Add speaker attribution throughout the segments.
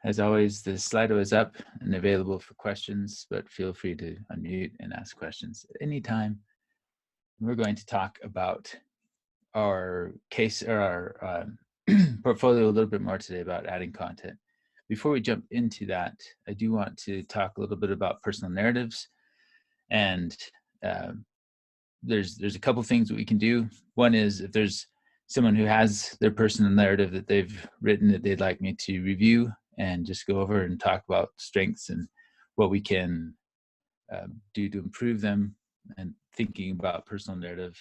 Speaker 1: As always, the Slido is up and available for questions, but feel free to unmute and ask questions at any time. We're going to talk about our case or our portfolio a little bit more today about adding content. Before we jump into that, I do want to talk a little bit about personal narratives. And there's a couple things that we can do. One is if there's someone who has their personal narrative that they've written that they'd like me to review and just go over and talk about strengths and what we can do to improve them, and thinking about personal narrative,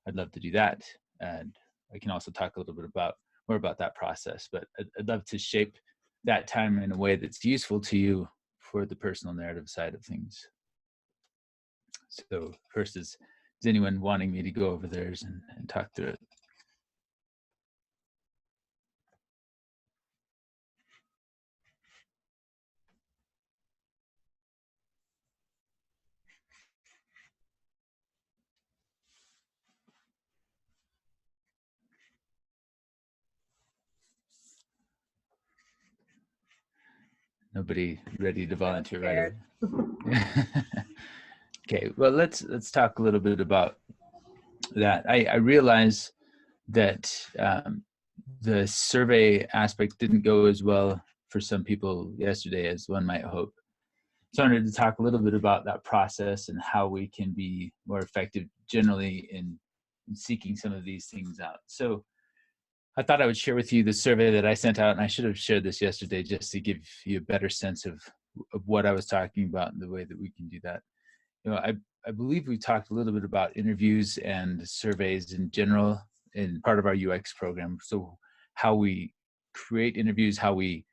Speaker 1: I'd love to do that. And I can also talk a little bit more about that process, but I'd love to shape that time in a way that's useful to you for the personal narrative side of things. So first is anyone wanting me to go over theirs and talk through it? Nobody ready to volunteer right away? Okay, well, let's talk a little bit about that. I realize that the survey aspect didn't go as well for some people yesterday as one might hope. So I wanted to talk a little bit about that process and how we can be more effective generally in seeking some of these things out. So I thought I would share with you the survey that I sent out, and I should have shared this yesterday just to give you a better sense of what I was talking about and the way that we can do that. You know, I believe we talked a little bit about interviews and surveys in general in part of our UX program. So how we create interviews, how we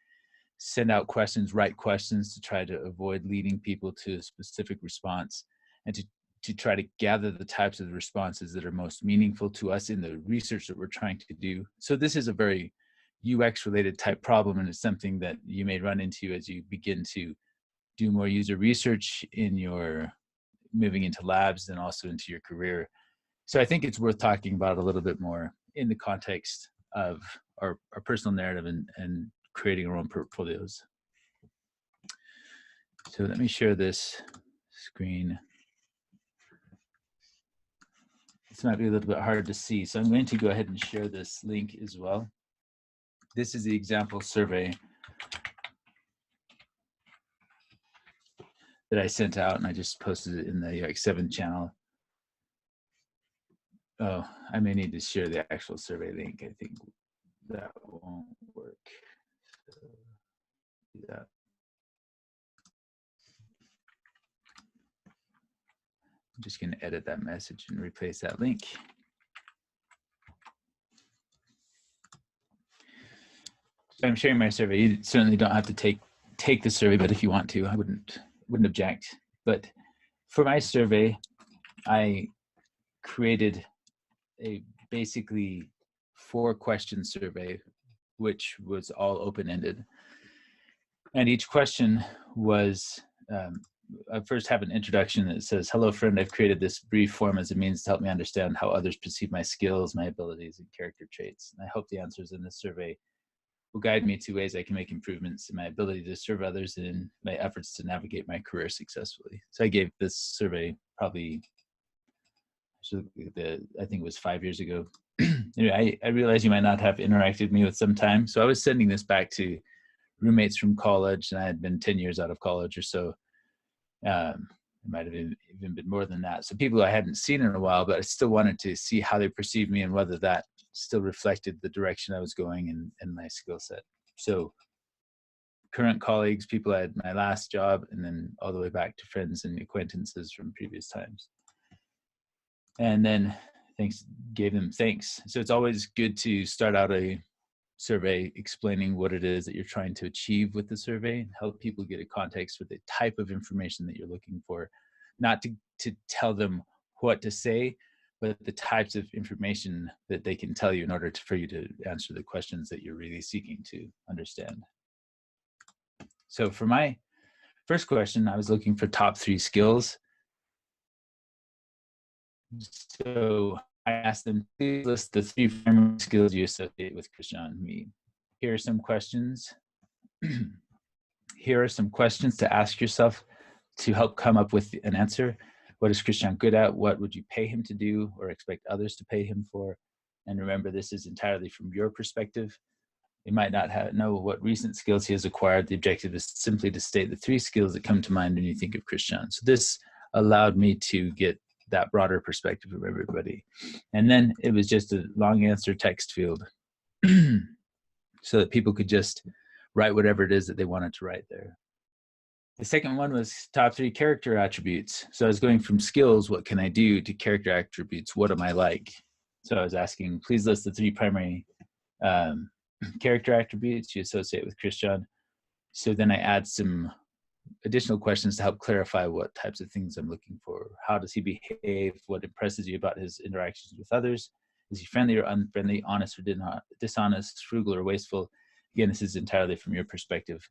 Speaker 1: send out questions, write questions to try to avoid leading people to a specific response, and to try to gather the types of responses that are most meaningful to us in the research that we're trying to do. So this is a very UX related type problem, and it's something that you may run into as you begin to do more user research in your moving into labs and also into your career. So I think it's worth talking about a little bit more in the context of our personal narrative and creating our own portfolios. So let me share this screen. This might be a little bit hard to see, so I'm going to go ahead and share this link as well. This is the example survey that I sent out, and I just posted it in the UX7 channel. Oh, I may need to share the actual survey link. I think that won't work. So do that. I'm just going to edit that message and replace that link. So I'm sharing my survey. You certainly don't have to take the survey, but if you want to, I wouldn't object. But for my survey, I created a basically 4-question survey, which was all open-ended. And each question was, I first have an introduction that says, "Hello, friend. I've created this brief form as a means to help me understand how others perceive my skills, my abilities, and character traits. And I hope the answers in this survey will guide me to ways I can make improvements in my ability to serve others and in my efforts to navigate my career successfully." So I gave this survey probably, I think it was 5 years ago. Anyway, I realize you might not have interacted with me with some time. So I was sending this back to roommates from college, and I had been 10 years out of college or so. It might have even been more than that. So people I hadn't seen in a while, but I still wanted to see how they perceived me and whether that still reflected the direction I was going in my skill set. So current colleagues, people I had my last job, and then all the way back to friends and acquaintances from previous times. And then gave them thanks. So it's always good to start out a survey explaining what it is that you're trying to achieve with the survey and help people get a context for the type of information that you're looking for, not to tell them what to say, but the types of information that they can tell you in order for you to answer the questions that you're really seeking to understand. So for my first question, I was looking for top 3 skills. So I asked them to list the 3 primary skills you associate with Christian Me. Here are some questions. here are some questions to ask yourself to help come up with an answer. What is Christian good at? What would you pay him to do or expect others to pay him for? And remember, this is entirely from your perspective. You might not know what recent skills he has acquired. The objective is simply to state the 3 skills that come to mind when you think of Christian. So this allowed me to get that broader perspective of everybody. And then it was just a long answer text field so that people could just write whatever it is that they wanted to write there. The second one was top 3 character attributes. So I was going from skills, what can I do, to character attributes, what am I like? So I was asking, please list the 3 primary character attributes you associate with Christian. So then I add some additional questions to help clarify what types of things I'm looking for. How does he behave? What impresses you about his interactions with others? Is he friendly or unfriendly, honest or dishonest, frugal or wasteful? Again, this is entirely from your perspective.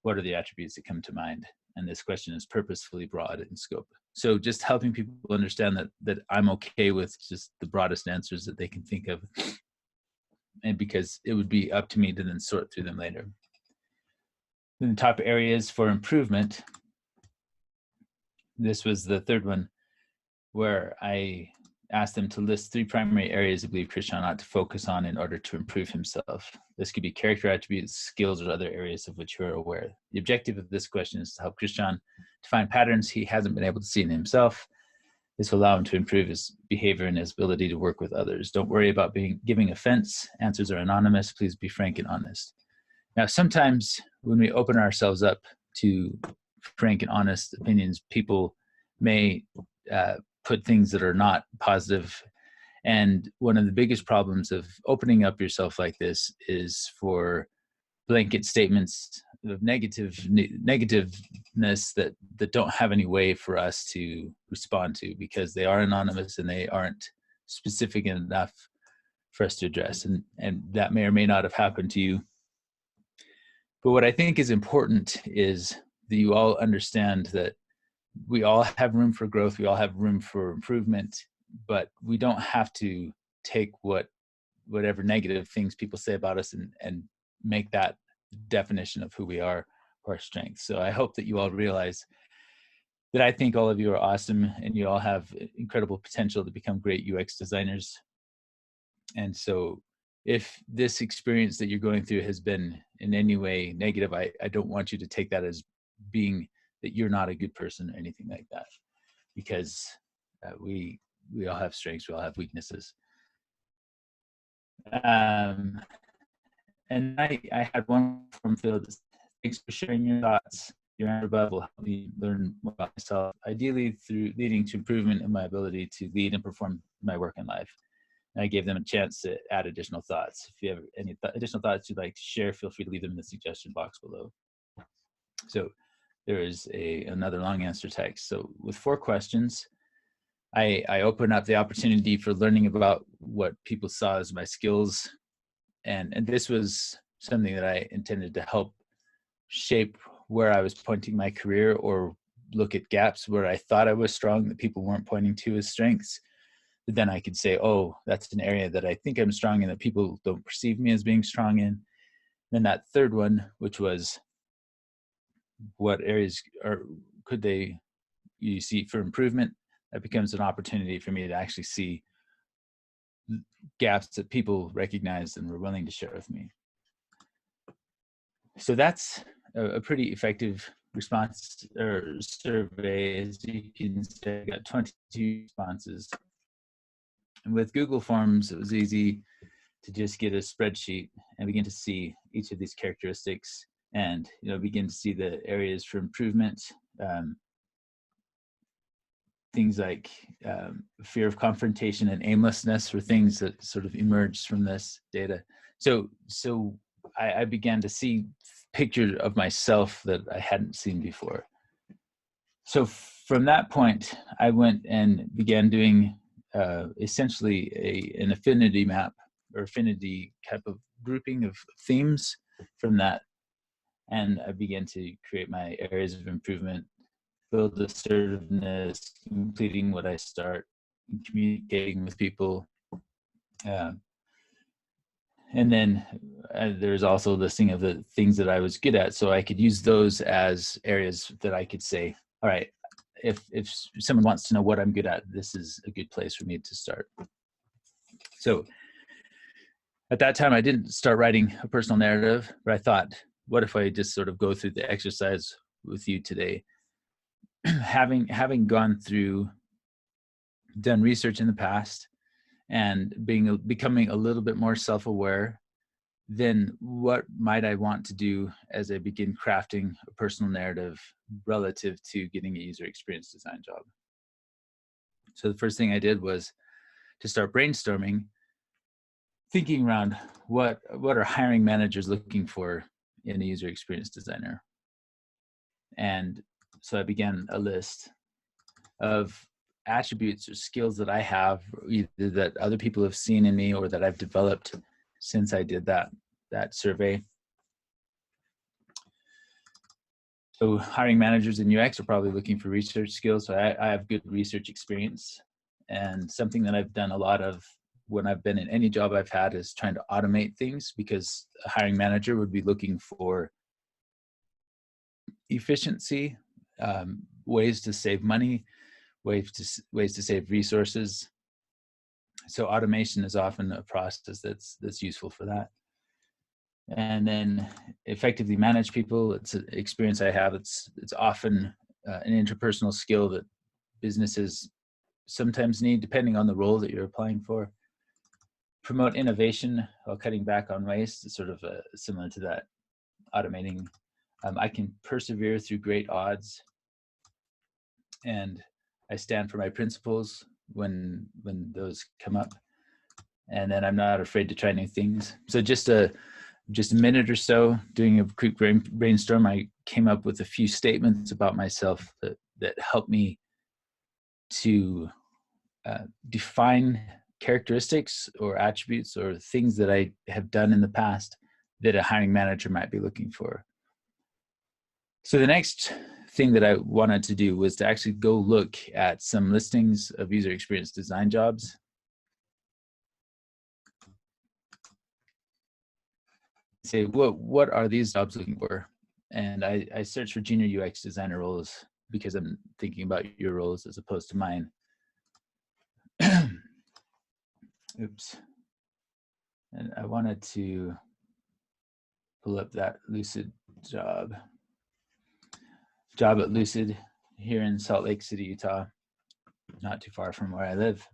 Speaker 1: What are the attributes that come to mind? And this question is purposefully broad in scope. So just helping people understand that I'm okay with just the broadest answers that they can think of, and because it would be up to me to then sort through them later. Then the top areas for improvement. This was the third one, where I asked them to list 3 primary areas I believe Christian ought to focus on in order to improve himself. This could be character attributes, skills, or other areas of which you are aware. The objective of this question is to help Christian to find patterns he hasn't been able to see in himself. This will allow him to improve his behavior and his ability to work with others. Don't worry about giving offense. Answers are anonymous. Please be frank and honest. Now, sometimes when we open ourselves up to frank and honest opinions, people may put things that are not positive. And one of the biggest problems of opening up yourself like this is for blanket statements of negativeness that don't have any way for us to respond to, because they are anonymous and they aren't specific enough for us to address. And that may or may not have happened to you. But what I think is important is that you all understand that we all have room for growth. We all have room for improvement, but we don't have to take whatever negative things people say about us and make that definition of who we are or our strengths. So I hope that you all realize that I think all of you are awesome and you all have incredible potential to become great UX designers. And so if this experience that you're going through has been in any way negative, I don't want you to take that as being that you're not a good person or anything like that, because we all have strengths, we all have weaknesses. And I had one from Phil that said, thanks for sharing your thoughts. Your answer above will help me learn more about myself, ideally through leading to improvement in my ability to lead and perform my work in life. And I gave them a chance to add additional thoughts. If you have any additional thoughts you'd like to share, feel free to leave them in the suggestion box below. So there is another long answer text. So with 4 questions, I open up the opportunity for learning about what people saw as my skills. And this was something that I intended to help shape where I was pointing my career, or look at gaps where I thought I was strong that people weren't pointing to as strengths. But then I could say, oh, that's an area that I think I'm strong in that people don't perceive me as being strong in. Then that third one, which was what areas could you see for improvement, that becomes an opportunity for me to actually see gaps that people recognized and were willing to share with me. So that's a pretty effective response or survey. As you can see, I got 22 responses. And with Google Forms, it was easy to just get a spreadsheet and begin to see each of these characteristics, and begin to see the areas for improvement. Things like fear of confrontation and aimlessness were things that sort of emerged from this data. So I began to see pictures of myself that I hadn't seen before. So from that point, I went and began doing essentially an affinity map, or affinity type of grouping of themes from that. And I began to create my areas of improvement, build assertiveness, completing what I start, communicating with people, And then there's also a listing of the things that I was good at. So I could use those as areas that I could say, all right, if someone wants to know what I'm good at, this is a good place for me to start. So at that time, I didn't start writing a personal narrative, but I thought, what if I just sort of go through the exercise with you today? having gone through, done research in the past, and becoming a little bit more self-aware, then what might I want to do as I begin crafting a personal narrative relative to getting a user experience design job? So the first thing I did was to start brainstorming, thinking around what are hiring managers looking for in a user experience designer. And so I began a list of attributes or skills that I have, either that other people have seen in me or that I've developed since I did that survey. So hiring managers in UX are probably looking for research skills. So I have good research experience, and something that I've done a lot of when I've been in any job I've had is trying to automate things, because a hiring manager would be looking for efficiency, ways to save money, ways to save resources. So automation is often a process that's useful for that. And then effectively manage people. It's an experience I have. It's often an interpersonal skill that businesses sometimes need, depending on the role that you're applying for. Promote innovation while cutting back on waste. It's sort of similar to that, automating. I can persevere through great odds, and I stand for my principles when those come up. And then I'm not afraid to try new things. So just a minute or so doing a quick brainstorm, I came up with a few statements about myself that helped me to define characteristics or attributes or things that I have done in the past that a hiring manager might be looking for. So the next thing that I wanted to do was to actually go look at some listings of user experience design jobs. Say, what are these jobs looking for? And I searched for junior UX designer roles because I'm thinking about your roles as opposed to mine. Oops. And I wanted to pull up that Lucid job at Lucid here in Salt Lake City, Utah, not too far from where I live.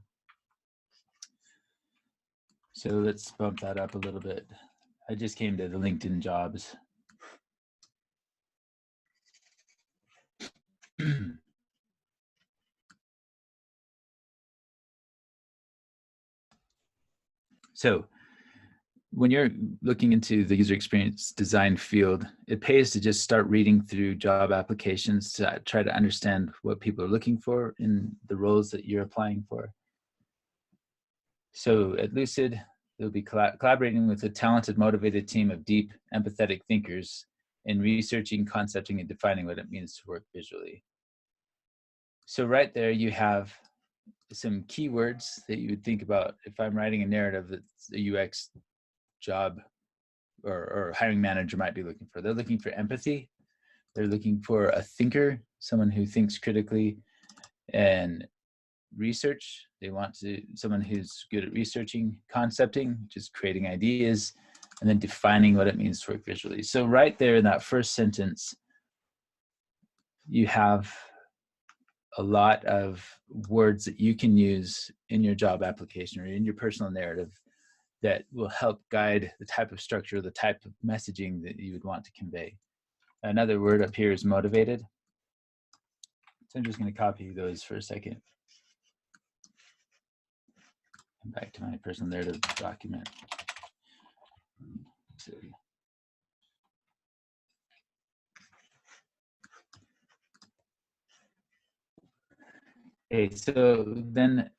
Speaker 1: So let's bump that up a little bit. I just came to the LinkedIn jobs. So when you're looking into the user experience design field, it pays to just start reading through job applications to try to understand what people are looking for in the roles that you're applying for. So at Lucid, they'll be collaborating with a talented, motivated team of deep, empathetic thinkers in researching, concepting, and defining what it means to work visually. So right there, you have some keywords that you would think about if I'm writing a narrative that's a UX job or hiring manager might be looking for. They're looking for empathy. They're looking for a thinker, someone who thinks critically and research. They want someone who's good at researching, concepting, just creating ideas, and then defining what it means to work visually. So right there in that first sentence, you have a lot of words that you can use in your job application or in your personal narrative that will help guide the type of structure, the type of messaging that you would want to convey. Another word up here is motivated. So I'm just going to copy those for a second. Back to my personal narrative document. Okay, so then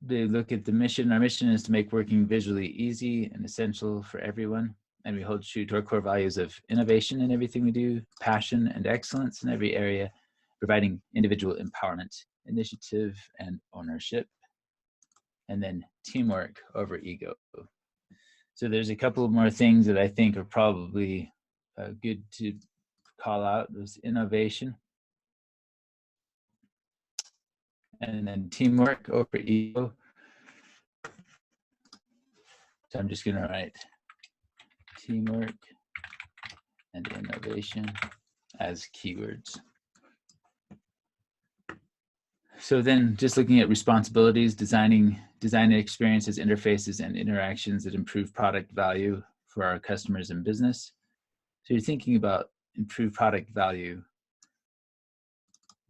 Speaker 1: they look at the mission. Our mission is to make working visually easy and essential for everyone. And we hold true to our core values of innovation in everything we do, passion and excellence in every area, providing individual empowerment, initiative, and ownership. And then teamwork over ego. So there's a couple more things that I think are probably good to call out. There's innovation, and then teamwork over ego. So I'm just going to write teamwork and innovation as keywords. So then just looking at responsibilities, design experiences, interfaces, and interactions that improve product value for our customers and business. So you're thinking about improved product value.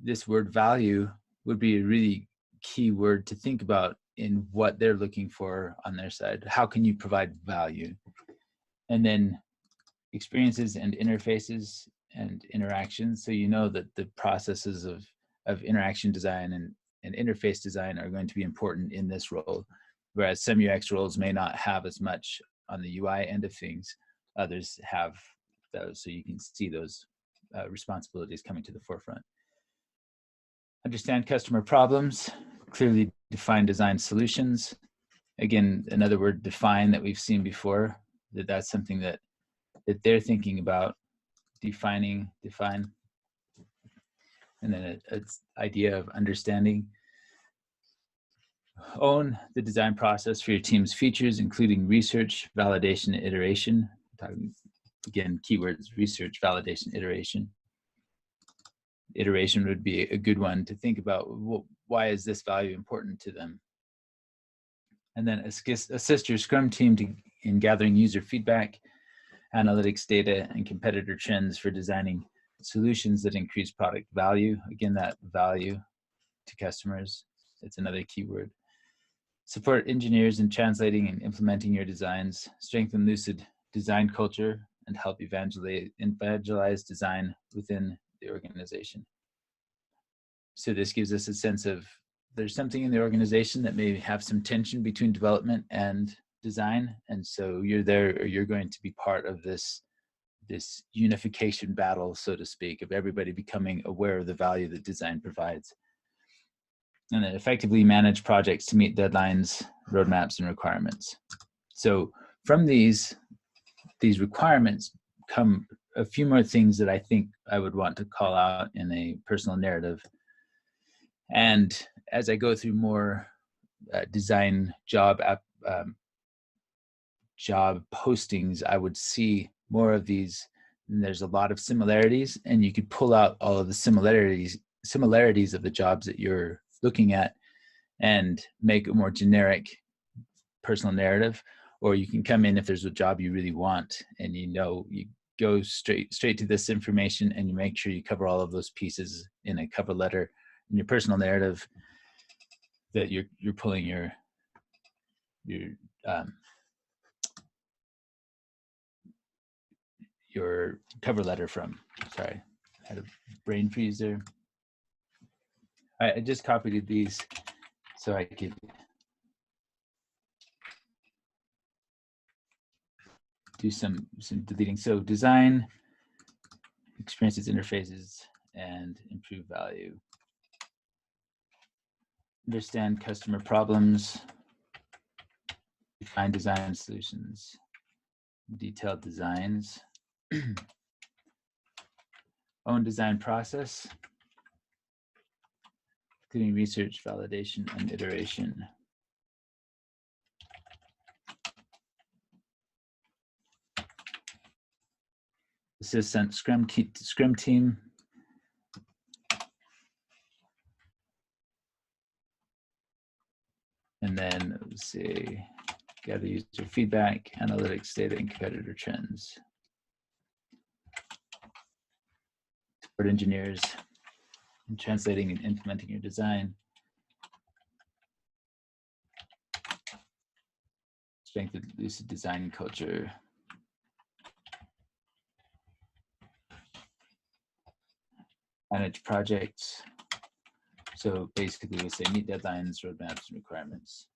Speaker 1: This word value would be a really key word to think about in what they're looking for on their side. How can you provide value? And then experiences and interfaces and interactions. So you know that the processes of interaction design and interface design are going to be important in this role, whereas some UX roles may not have as much on the UI end of things. Others have those, so you can see those responsibilities coming to the forefront. Understand customer problems, clearly define design solutions. Again, another word, define, that we've seen before, that's something that they're thinking about, define. And then it's idea of understanding. Own the design process for your team's features, including research, validation, and iteration. Again, keywords, research, validation, iteration. Iteration would be a good one to think about. Why is this value important to them? And then assist your Scrum team in gathering user feedback, analytics data, and competitor trends for designing solutions that increase product value. Again, that value to customers, it's another keyword. Support engineers in translating and implementing your designs. Strengthen Lucid design culture and help evangelize design within the organization. So this gives us a sense of there's something in the organization that may have some tension between development and design, and so you're there, or you're going to be part of this unification battle, so to speak, of everybody becoming aware of the value that design provides. And then effectively manage projects to meet deadlines, roadmaps, and requirements. So from these requirements come a few more things that I think I would want to call out in a personal narrative. And as I go through more design job postings, I would see more of these. And there's a lot of similarities, and you could pull out all of the similarities of the jobs that you're looking at and make a more generic personal narrative. Or you can come in, if there's a job you really want and you go straight to this information, and you make sure you cover all of those pieces in a cover letter in your personal narrative that you're pulling your cover letter from. Sorry, I had a brain freeze there. I just copied these so I could do some deleting. So design, experiences, interfaces, and improve value. Understand customer problems, define design solutions, detailed designs, own design process, including research, validation, and iteration. Assistant Scrum team. And then let's see, gather user feedback, analytics data, and competitor trends. Support engineers in translating and implementing your design. Strengthen Lucid design culture. Manage projects. So basically we say meet deadlines, roadmaps, and requirements.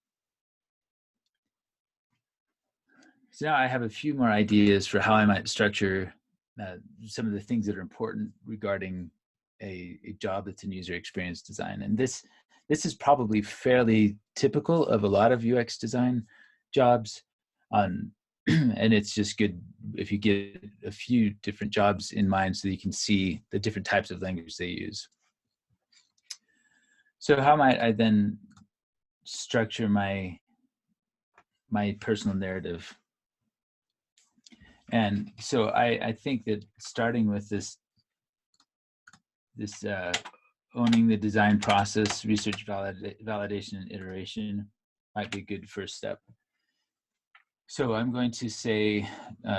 Speaker 1: So now I have a few more ideas for how I might structure some of the things that are important regarding a job that's in user experience design. And this is probably fairly typical of a lot of UX design jobs. and it's just good if you get a few different jobs in mind so that you can see the different types of language they use. So how might I then structure my personal narrative? And so I think that starting with this owning the design process, research, validation, and iteration might be a good first step. So I'm going to say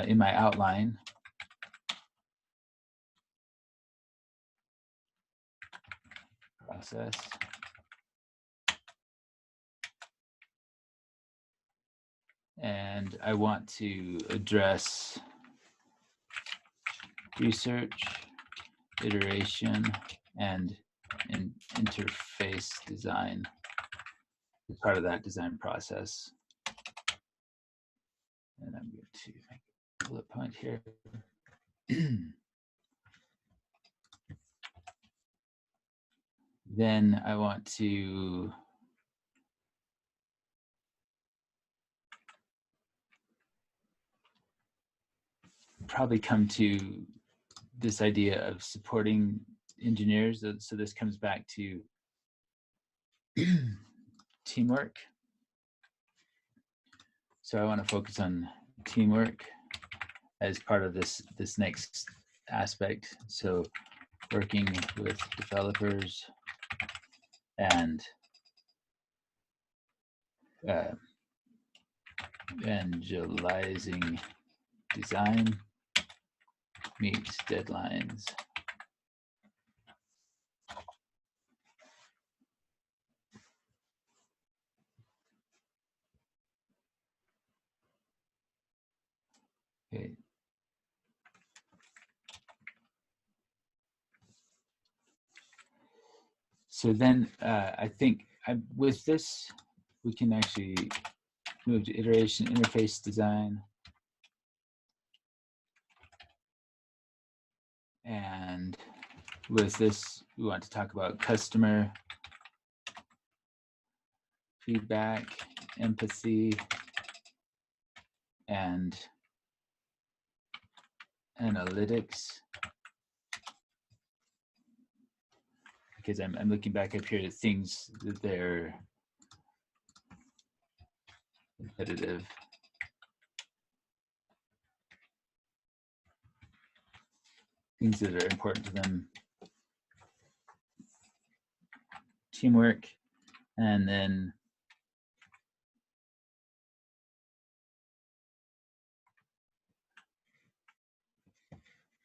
Speaker 1: in my outline, process, and I want to address research, iteration, and interface design as part of that design process. And I'm going to make a bullet point here. Then I want to probably come to this idea of supporting engineers. So this comes back to teamwork. So I want to focus on teamwork as part of this next aspect. So working with developers and evangelizing design meets deadlines. Okay. So then I think with this, we can actually move to iteration, interface design. And with this, we want to talk about customer feedback, empathy, and analytics. Because I'm looking back up here at things that they're competitive. Things that are important to them. Teamwork, and then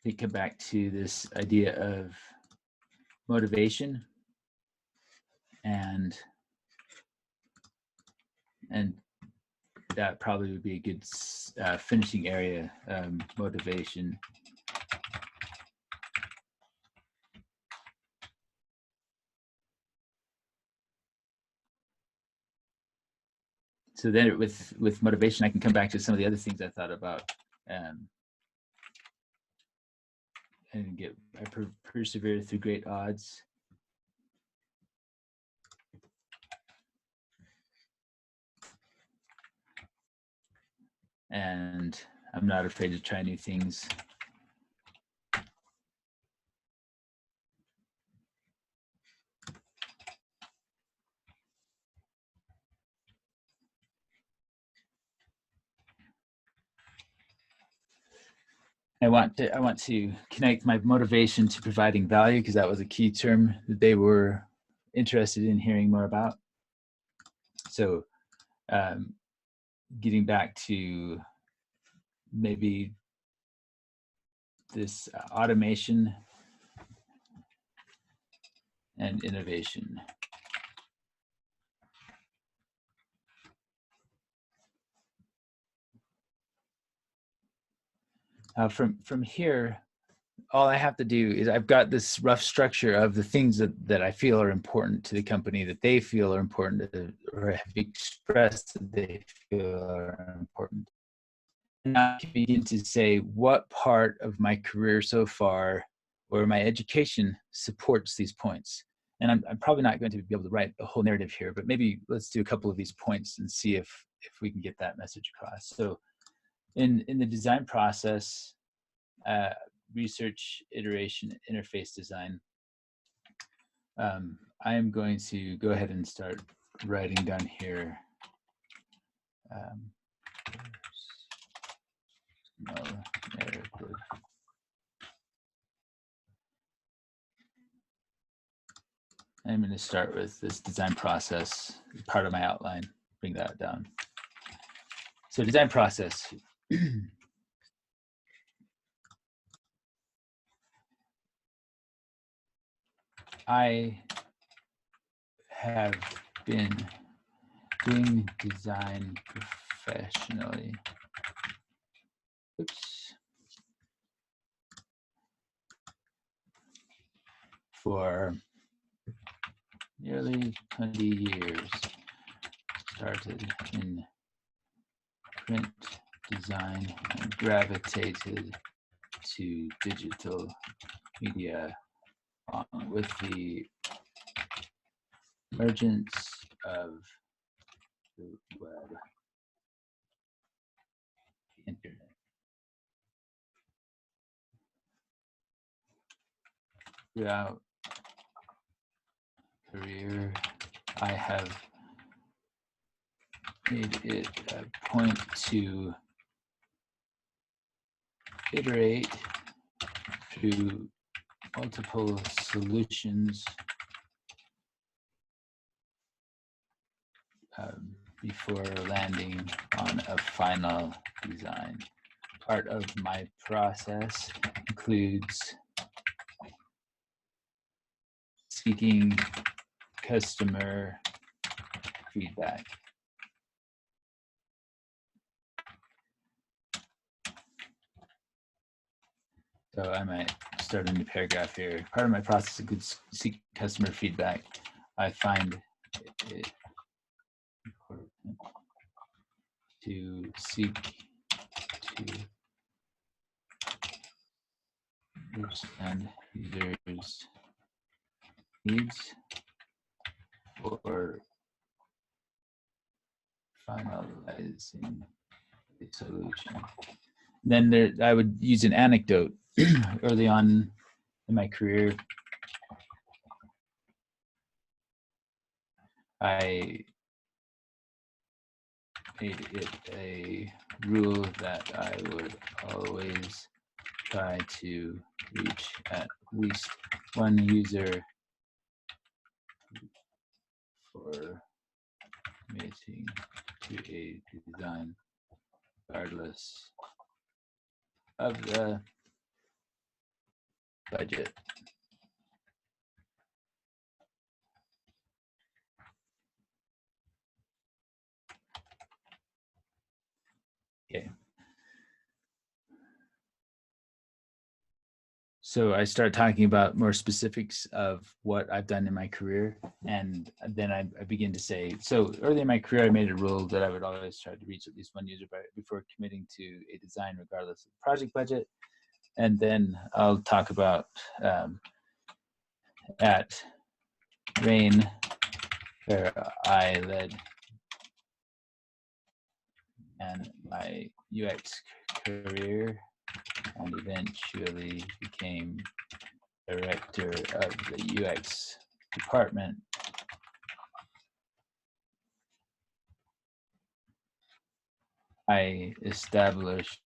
Speaker 1: they come back to this idea of motivation and that probably would be a good finishing area, motivation. So then with motivation, I can come back to some of the other things I thought about and I persevere through great odds. And I'm not afraid to try new things. I want to connect my motivation to providing value, because that was a key term that they were interested in hearing more about. So getting back to maybe this automation and innovation. From here, all I have to do is I've got this rough structure of the things that I feel are important to the company, that they feel are important, or have expressed that they feel are important. And I can begin to say what part of my career so far or my education supports these points. And I'm probably not going to be able to write a whole narrative here, but maybe let's do a couple of these points and see if we can get that message across. So in the design process, research, iteration, interface design, I am going to go ahead and start writing down here. No narrative. I'm going to start with this design process, part of my outline, bring that down. So design process. I have been doing design professionally. Oops. For nearly 20 years. Started in print design and gravitated to digital media with the emergence of the web, the internet. Throughout career, I have made it a point to iterate through multiple solutions before landing on a final design. Part of my process includes seeking customer feedback. So I might start a new paragraph here. Part of my process includes seek customer feedback. I find it important to seek to understand users' needs for finalizing the solution. Then there, I would use an anecdote early on in my career. I made it a rule that I would always try to reach at least one user for committing to a design, regardless of the budget. Okay. So I start talking about more specifics of what I've done in my career. And then I begin to say, so early in my career, I made a rule that I would always try to reach at least one user before committing to a design, regardless of the project budget. And then I'll talk about at Rain, where I led and my UX career and eventually became director of the UX department. I established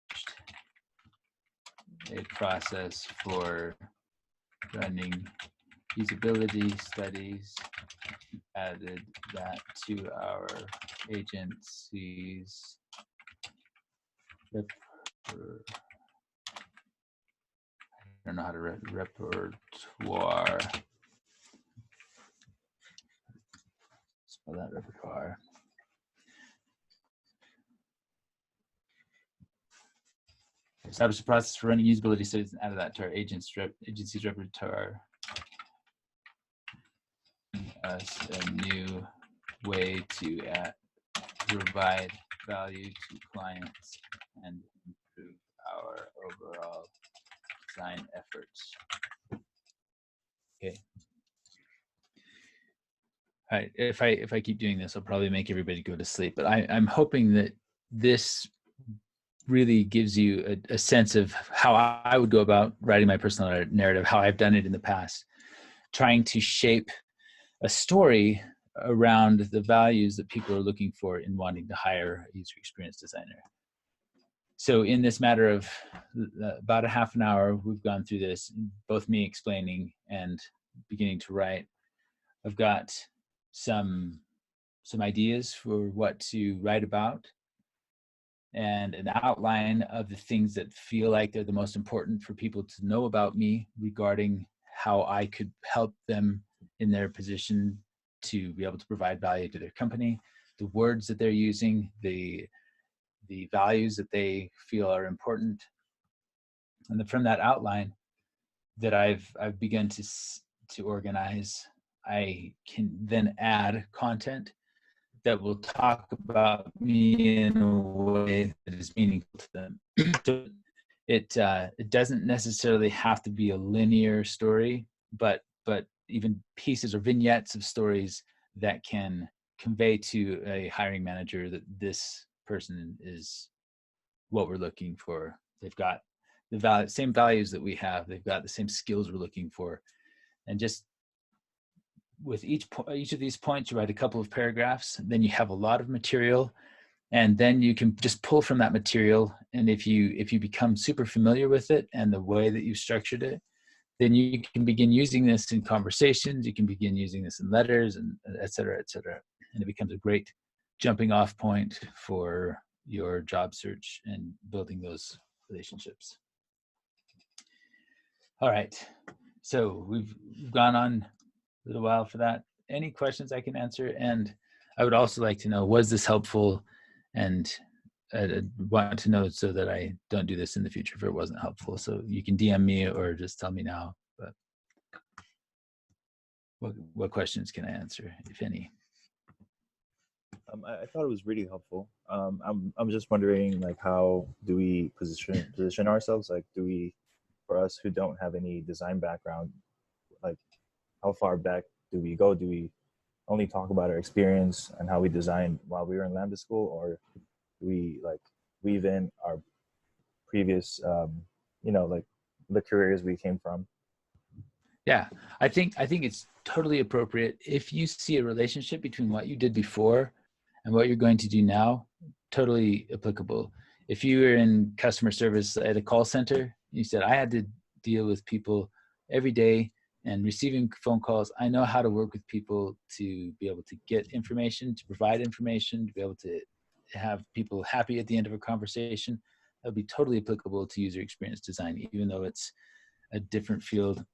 Speaker 1: a process for running feasibility studies, added that to our agency's I don't know how to read repertoire. Spell that repertoire. Establish a process for running usability studies and added that to our agency's repertoire. Us a new way to provide value to clients and improve our overall design efforts. Okay. All right. If I keep doing this, I'll probably make everybody go to sleep. But I'm hoping that this really gives you a sense of how I would go about writing my personal narrative, how I've done it in the past, trying to shape a story around the values that people are looking for in wanting to hire a user experience designer. So in this matter of about a half an hour, we've gone through this, both me explaining and beginning to write. I've got some ideas for what to write about and an outline of the things that feel like they're the most important for people to know about me regarding how I could help them in their position to be able to provide value to their company, the words that they're using, the values that they feel are important. And then from that outline that I've begun to organize, I can then add content that will talk about me in a way that is meaningful to them. So it doesn't necessarily have to be a linear story, but even pieces or vignettes of stories that can convey to a hiring manager that this person is what we're looking for. They've got the same values that we have. They've got the same skills we're looking for, and just with each of these points, you write a couple of paragraphs. Then you have a lot of material, and then you can just pull from that material. And if you become super familiar with it and the way that you've structured it, then you can begin using this in conversations. You can begin using this in letters, and et cetera, et cetera. And it becomes a great jumping off point for your job search and building those relationships. All right, so we've gone on a little while for that. Any questions I can answer? And I would also like to know, was this helpful? And I want to know so that I don't do this in the future if it wasn't helpful. So you can DM me or just tell me now. But what questions can I answer, if any?
Speaker 2: I thought it was really helpful. I'm just wondering, like, how do we position ourselves? Like, do we, for us who don't have any design background, like, how far back do we go? Do we only talk about our experience and how we designed while we were in Lambda school, or do we like weave in our previous, like the careers we came from?
Speaker 1: Yeah, I think it's totally appropriate. If you see a relationship between what you did before and what you're going to do now, totally applicable. If you were in customer service at a call center, you said, I had to deal with people every day and receiving phone calls. I know how to work with people to be able to get information, to provide information, to be able to have people happy at the end of a conversation. That would be totally applicable to user experience design, even though it's a different field.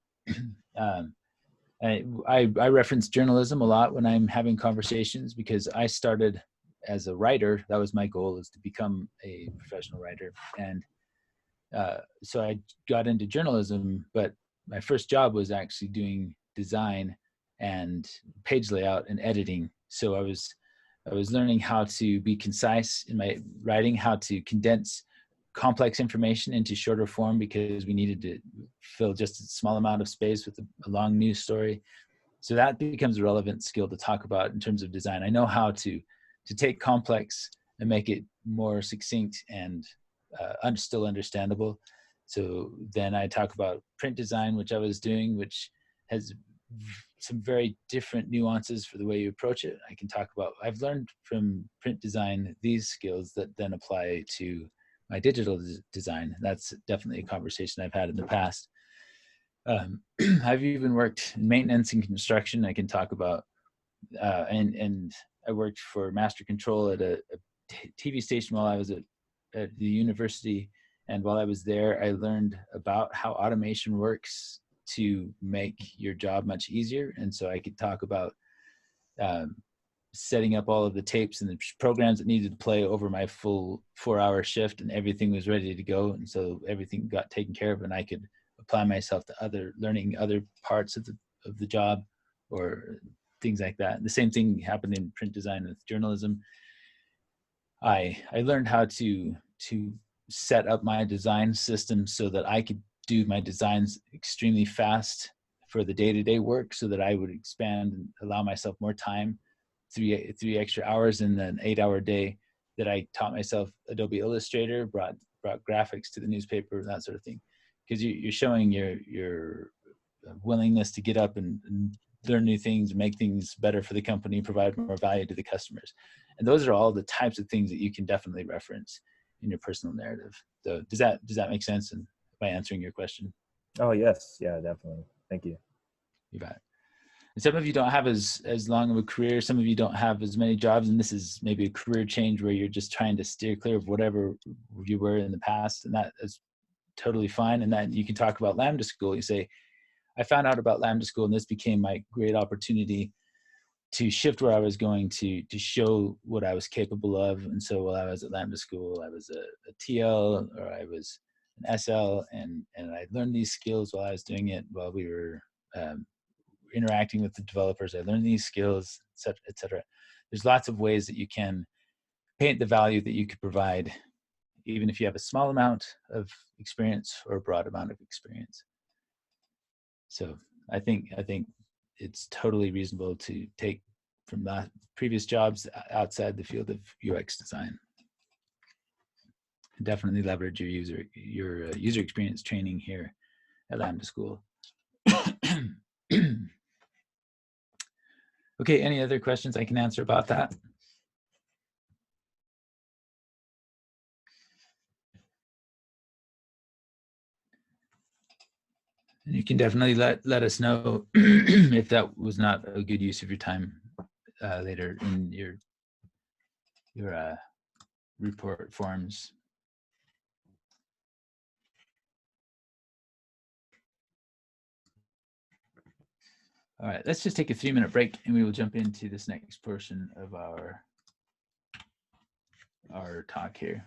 Speaker 1: I reference journalism a lot when I'm having conversations because I started as a writer. That was my goal, is to become a professional writer. And so I got into journalism, but my first job was actually doing design and page layout and editing. So I was learning how to be concise in my writing, how to condense complex information into shorter form because we needed to fill just a small amount of space with a long news story. So that becomes a relevant skill to talk about in terms of design. I know how to take complex and make it more succinct and still understandable. So then I talk about print design, which I was doing, which has some very different nuances for the way you approach it. I can talk about, I've learned from print design these skills that then apply to my digital design. That's definitely a conversation I've had in the past. I've even worked in maintenance and construction. I can talk about, and I worked for Master Control at a TV station while I was at the university. And while I was there, I learned about how automation works to make your job much easier. And so I could talk about setting up all of the tapes and the programs that needed to play over my full 4-hour shift, and everything was ready to go. And so everything got taken care of, and I could apply myself to learning other parts of the job or things like that. The same thing happened in print design with journalism. I learned how to set up my design system so that I could do my designs extremely fast for the day-to-day work, so that I would expand and allow myself more time, three extra hours in an 8-hour day, that I taught myself Adobe Illustrator, brought graphics to the newspaper, that sort of thing, because you're showing your willingness to get up and learn new things, make things better for the company, provide more value to the customers. And those are all the types of things that you can definitely reference in your personal narrative. So does that make sense? And by answering your question?
Speaker 2: Oh yes, yeah, definitely. Thank you.
Speaker 1: You bet. And some of you don't have as long of a career. Some of you don't have as many jobs, and this is maybe a career change where you're just trying to steer clear of whatever you were in the past, and that is totally fine. And then you can talk about Lambda School. You say, I found out about Lambda School, and this became my great opportunity to shift where I was going to show what I was capable of. And so while I was at Lambda School, I was a TL, or I was an SL, and I learned these skills while I was doing it, while we were interacting with the developers. I learned these skills, et cetera, et cetera. There's lots of ways that you can paint the value that you could provide, even if you have a small amount of experience or a broad amount of experience. So I think it's totally reasonable to take from that previous jobs outside the field of UX design. Definitely leverage your user experience training here at Lambda School. Okay, any other questions I can answer about that? And you can definitely let us know if that was not a good use of your time later in your report forms. All right, let's just take a 3-minute break, and we will jump into this next portion of our talk here.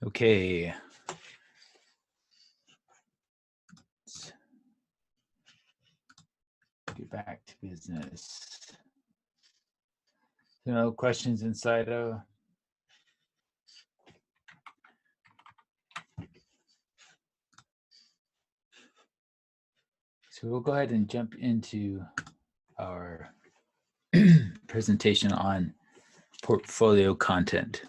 Speaker 1: Okay. business. No questions in Slido? So we'll go ahead and jump into our presentation on portfolio content.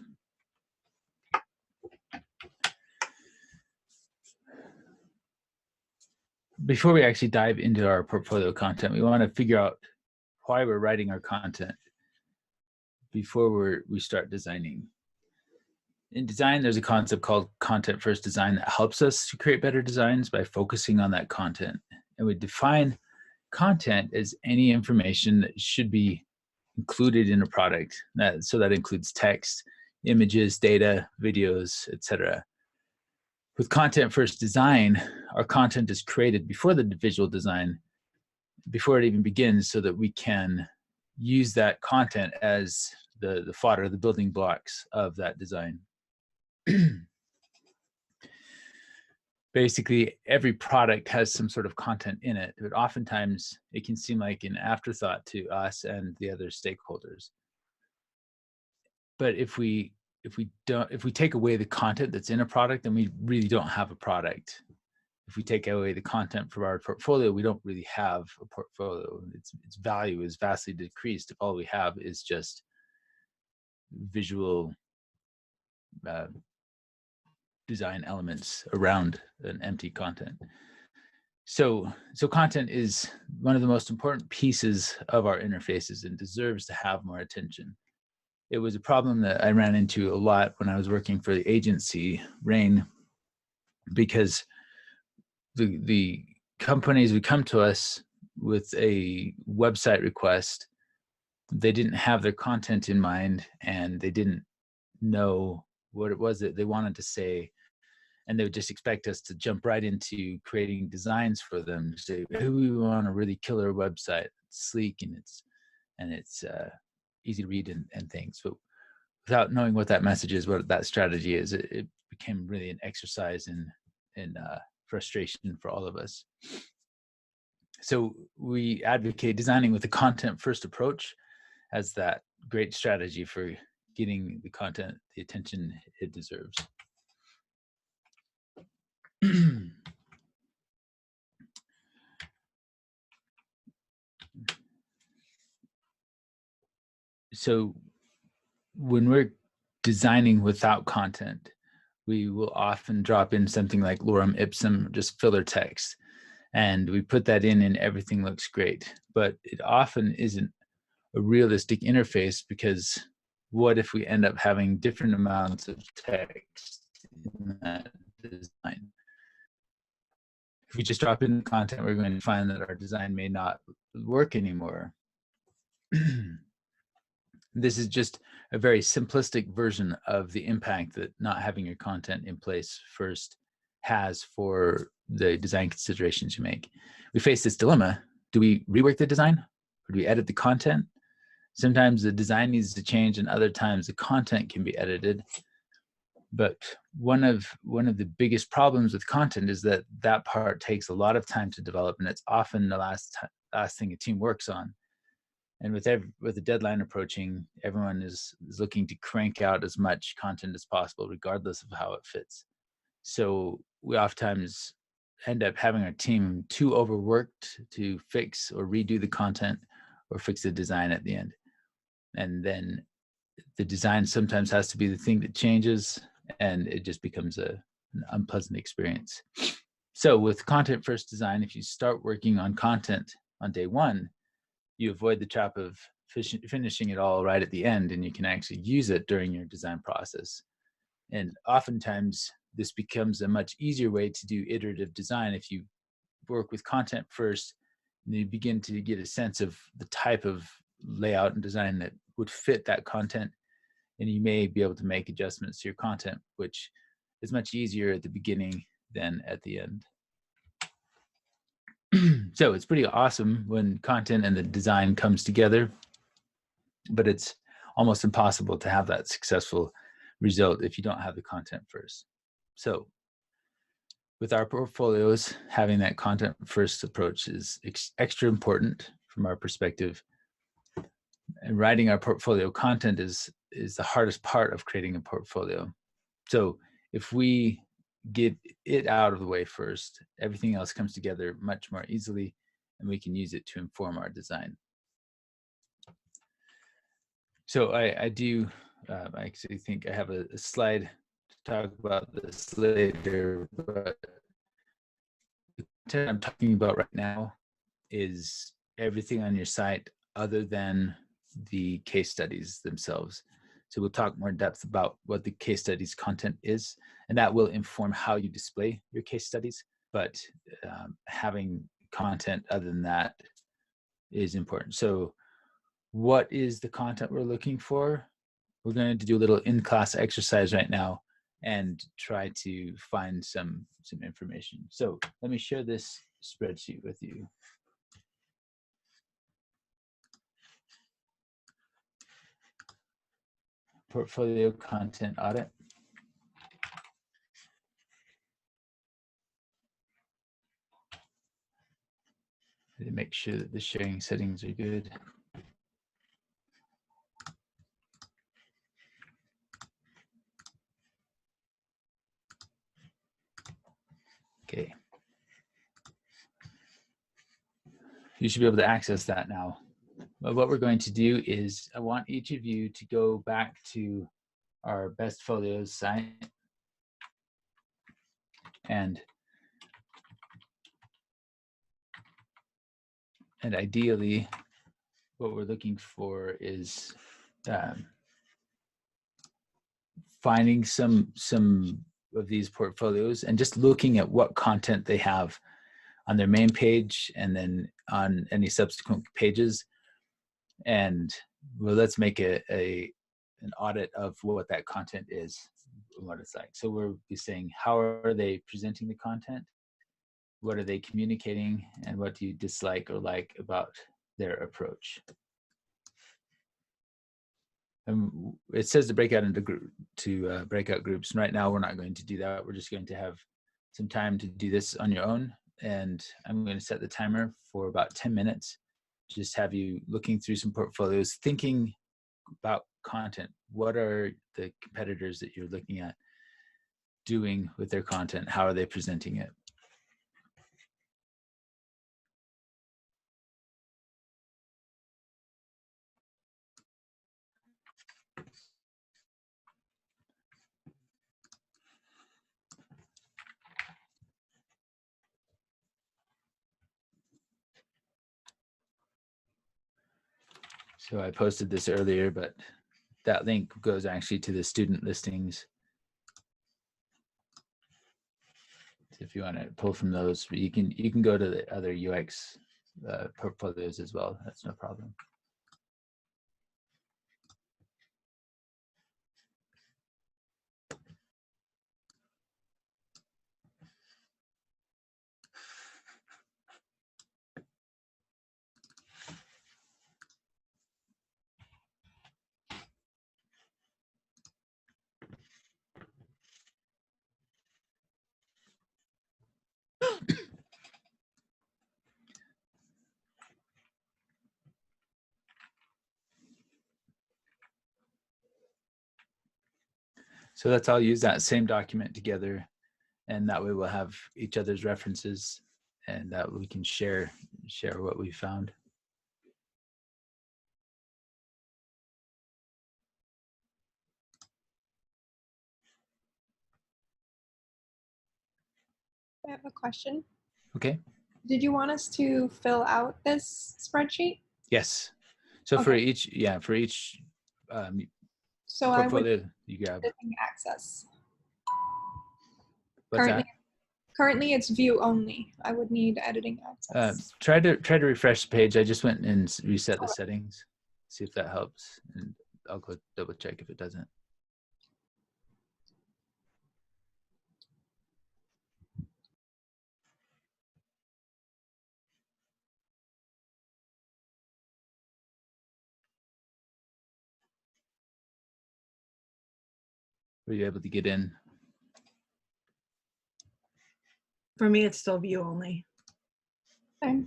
Speaker 1: Before we actually dive into our portfolio content, we want to figure out why we're writing our content before we start designing. In design, there's a concept called content first design that helps us to create better designs by focusing on that content. And we define content as any information that should be included in a product. So that includes text, images, data, videos, etc. With content first design, our content is created before the visual design, before it even begins, so that we can use that content as the fodder, the building blocks of that design. Basically, every product has some sort of content in it, but oftentimes it can seem like an afterthought to us and the other stakeholders. But if we take away the content that's in a product, then we really don't have a product. If we take away the content from our portfolio, we don't really have a portfolio. Its value is vastly decreased if all we have is just visual design elements around an empty content. So content is one of the most important pieces of our interfaces and deserves to have more attention. It was a problem that I ran into a lot when I was working for the agency, Rain, because the companies would come to us with a website request. They didn't have their content in mind, and they didn't know what it was that they wanted to say, and they would just expect us to jump right into creating designs for them. Say, hey, we want a really killer website. It's sleek and it's easy to read and things. But without knowing what that message is, what that strategy is, it became really an exercise in frustration for all of us. So we advocate designing with a content first approach as that great strategy for getting the content the attention it deserves. So when we're designing without content, we will often drop in something like lorem ipsum, just filler text, and we put that in and everything looks great. But it often isn't a realistic interface, because what if we end up having different amounts of text in that design? If we just drop in content, we're going to find that our design may not work anymore. This is just a very simplistic version of the impact that not having your content in place first has for the design considerations you make. We face this dilemma. Do we rework the design, or do we edit the content? Sometimes the design needs to change, and other times the content can be edited. But one of the biggest problems with content is that that part takes a lot of time to develop, and it's often the last thing a team works on. And with the deadline approaching, everyone is looking to crank out as much content as possible, regardless of how it fits. So we oftentimes end up having our team too overworked to fix or redo the content or fix the design at the end. And then the design sometimes has to be the thing that changes, and it just becomes an unpleasant experience. So with content first design, if you start working on content on day one, you avoid the trap of finishing it all right at the end, and you can actually use it during your design process. And oftentimes this becomes a much easier way to do iterative design if you work with content first, and you begin to get a sense of the type of layout and design that would fit that content, and you may be able to make adjustments to your content, which is much easier at the beginning than at the end. So it's pretty awesome when content and the design comes together, but it's almost impossible to have that successful result if you don't have the content first. So with our portfolios, having that content first approach is extra important from our perspective. And writing our portfolio content is the hardest part of creating a portfolio. So if we get it out of the way first, everything else comes together much more easily, and we can use it to inform our design. So I actually think I have a slide to talk about this later, but what I'm talking about right now is everything on your site other than the case studies themselves. So we'll talk more in depth about what the case studies content is, and that will inform how you display your case studies. But having content other than that is important. So what is the content we're looking for? We're going to do a little in-class exercise right now and try to find some information. So let me share this spreadsheet with you. Portfolio content audit. Make sure that the sharing settings are good. Okay. You should be able to access that now. But what we're going to do is I want each of you to go back to our Bestfolios site and ideally what we're looking for is finding some of these portfolios and just looking at what content they have on their main page and then on any subsequent pages. And well, let's make an audit of what that content is, what it's like. So we'll be saying, how are they presenting the content? What are they communicating? And what do you dislike or like about their approach? It says to break out into breakout groups. And right now we're not going to do that. We're just going to have some time to do this on your own. And I'm going to set the timer for about 10 minutes. Just have you looking through some portfolios, thinking about content. What are the competitors that you're looking at doing with their content? How are they presenting it? So I posted this earlier, but that link goes actually to the student listings. So if you want to pull from those, you can go to the other UX portfolios as well. That's no problem. So let's all use that same document together, and that way we'll have each other's references, and that we can share what we found.
Speaker 3: I have a question.
Speaker 1: Okay.
Speaker 3: Did you want us to fill out this spreadsheet?
Speaker 1: Yes. So for each
Speaker 3: So
Speaker 1: portfolio
Speaker 3: I would
Speaker 1: you grab.
Speaker 3: access.
Speaker 1: What's that?
Speaker 3: Currently it's view only. I would need editing access.
Speaker 1: Try to refresh the page. I just went and reset the settings. See if that helps, and I'll go double check if it doesn't. Were you able to get in?
Speaker 4: For me, it's still view only.
Speaker 3: Okay.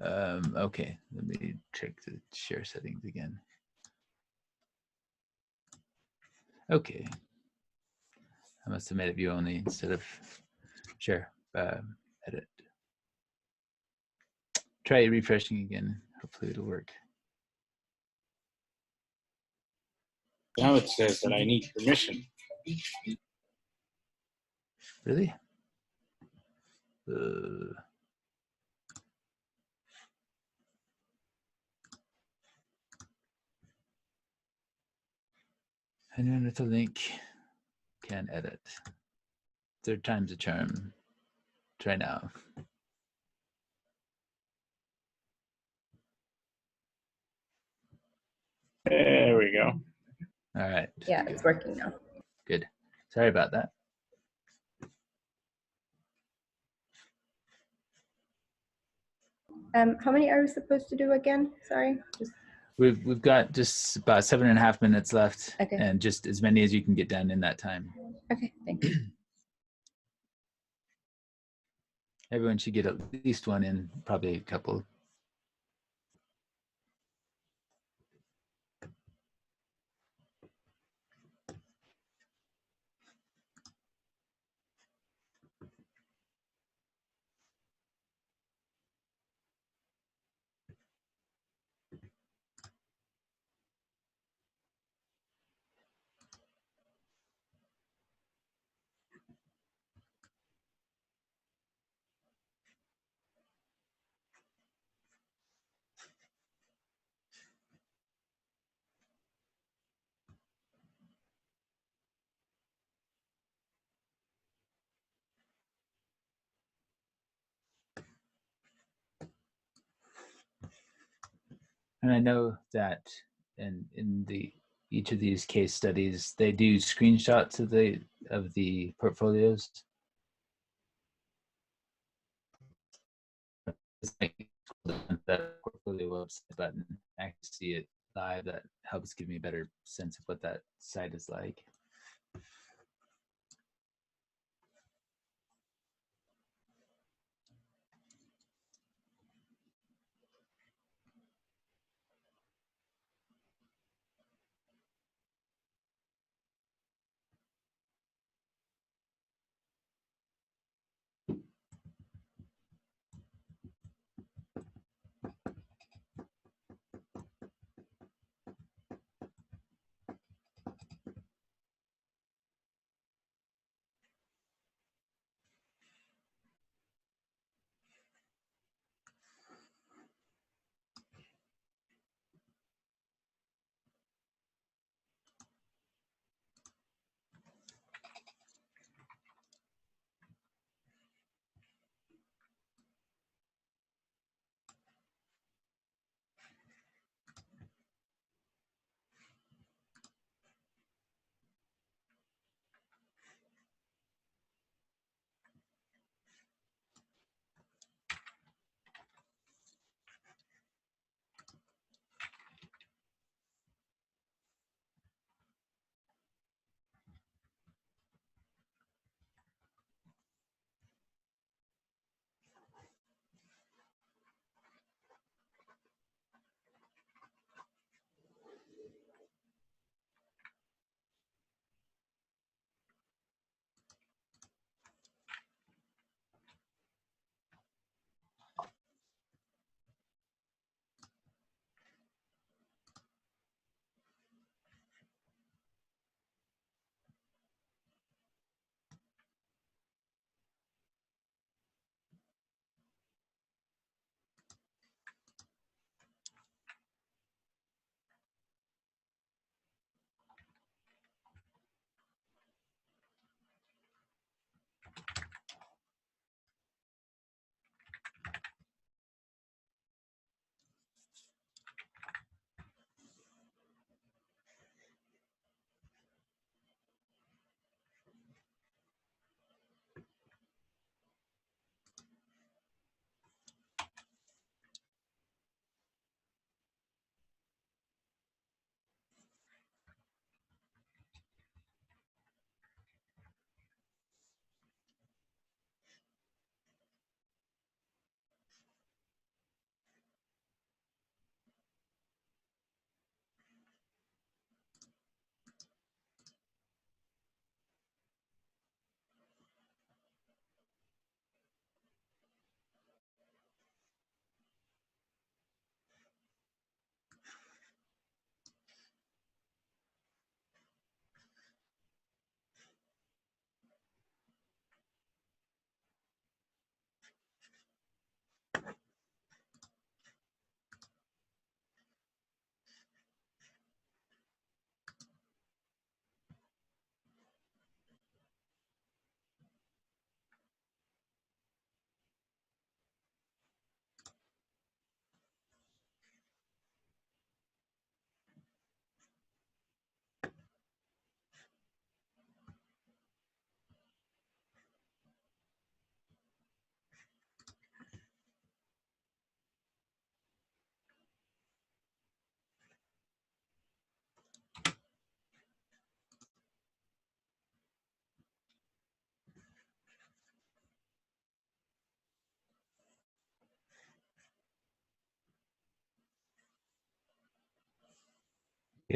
Speaker 1: Okay, let me check the share settings again. Okay, I must have made it view only instead of share. Edit. Try refreshing again. Hopefully it'll work.
Speaker 4: Now it says that I need permission.
Speaker 1: Really? Anyone with a link can edit. Third time's a charm. Try now.
Speaker 4: There we go.
Speaker 1: All right.
Speaker 5: Yeah, it's working now.
Speaker 1: Good. Sorry about that.
Speaker 5: How many are we supposed to do again? Sorry. Just
Speaker 1: We've got just about 7.5 minutes left,
Speaker 5: Okay.
Speaker 1: and just as many as you can get done in that time.
Speaker 5: okay. Thanks.
Speaker 1: Everyone should get at least one in, probably a couple. And I know that in each of these case studies, they do screenshots of the portfolios. It's like that portfolio website button. I can see it live. That helps give me a better sense of what that site is like.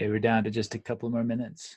Speaker 1: Okay, we're down to just a couple more minutes.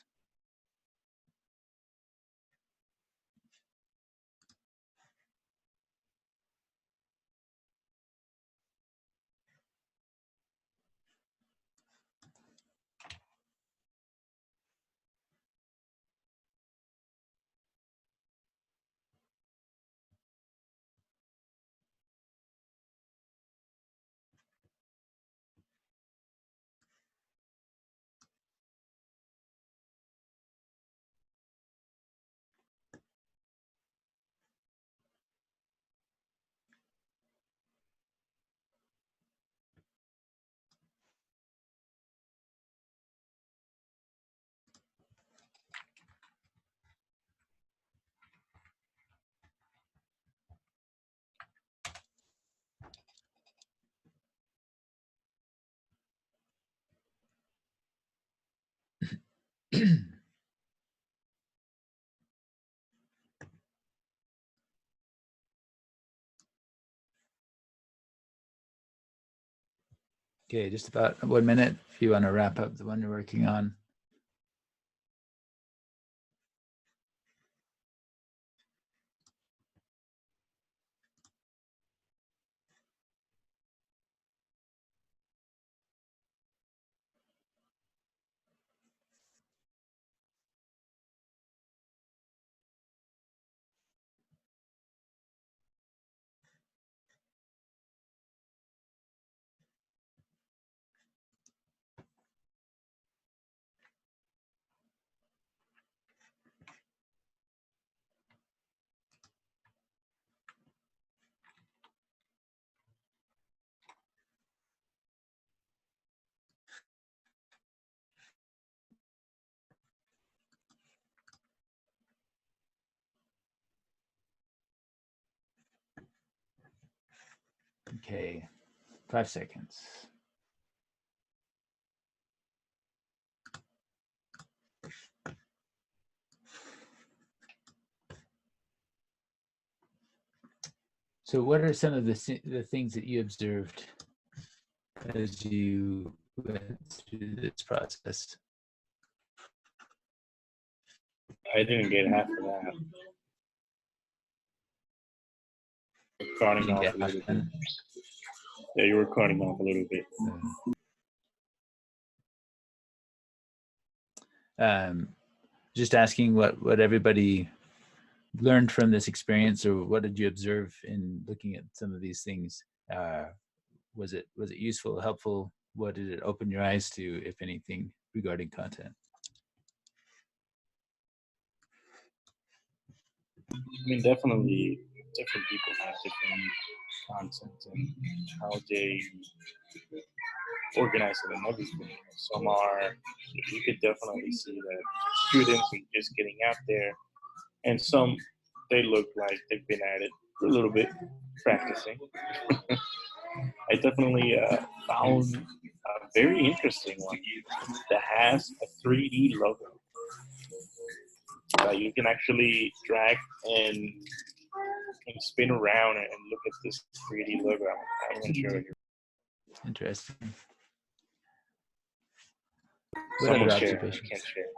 Speaker 1: Okay, just about 1 minute if you want to wrap up the one you're working on. Okay, 5 seconds. So what are some of the things that you observed as you went through this process?
Speaker 4: I didn't get half of that. Cutting
Speaker 1: You
Speaker 4: off
Speaker 1: get
Speaker 4: a little bit.
Speaker 1: done?
Speaker 4: Yeah, you were cutting off a little bit.
Speaker 1: Just asking what everybody learned from this experience, or what did you observe in looking at some of these things? Was it useful, helpful? What did it open your eyes to, if anything, regarding content?
Speaker 4: I mean, definitely different people have different content and how they organize it and everything. Some are, you could definitely see that students are just getting out there, and some, they look like they've been at it for a little bit, practicing. I definitely found a very interesting one that has a 3D logo that you can actually drag and spin around and look at this 3D logo. I'm going to show you.
Speaker 1: Interesting. What
Speaker 4: Someone
Speaker 1: other
Speaker 4: share. I
Speaker 1: observations?
Speaker 4: can't share.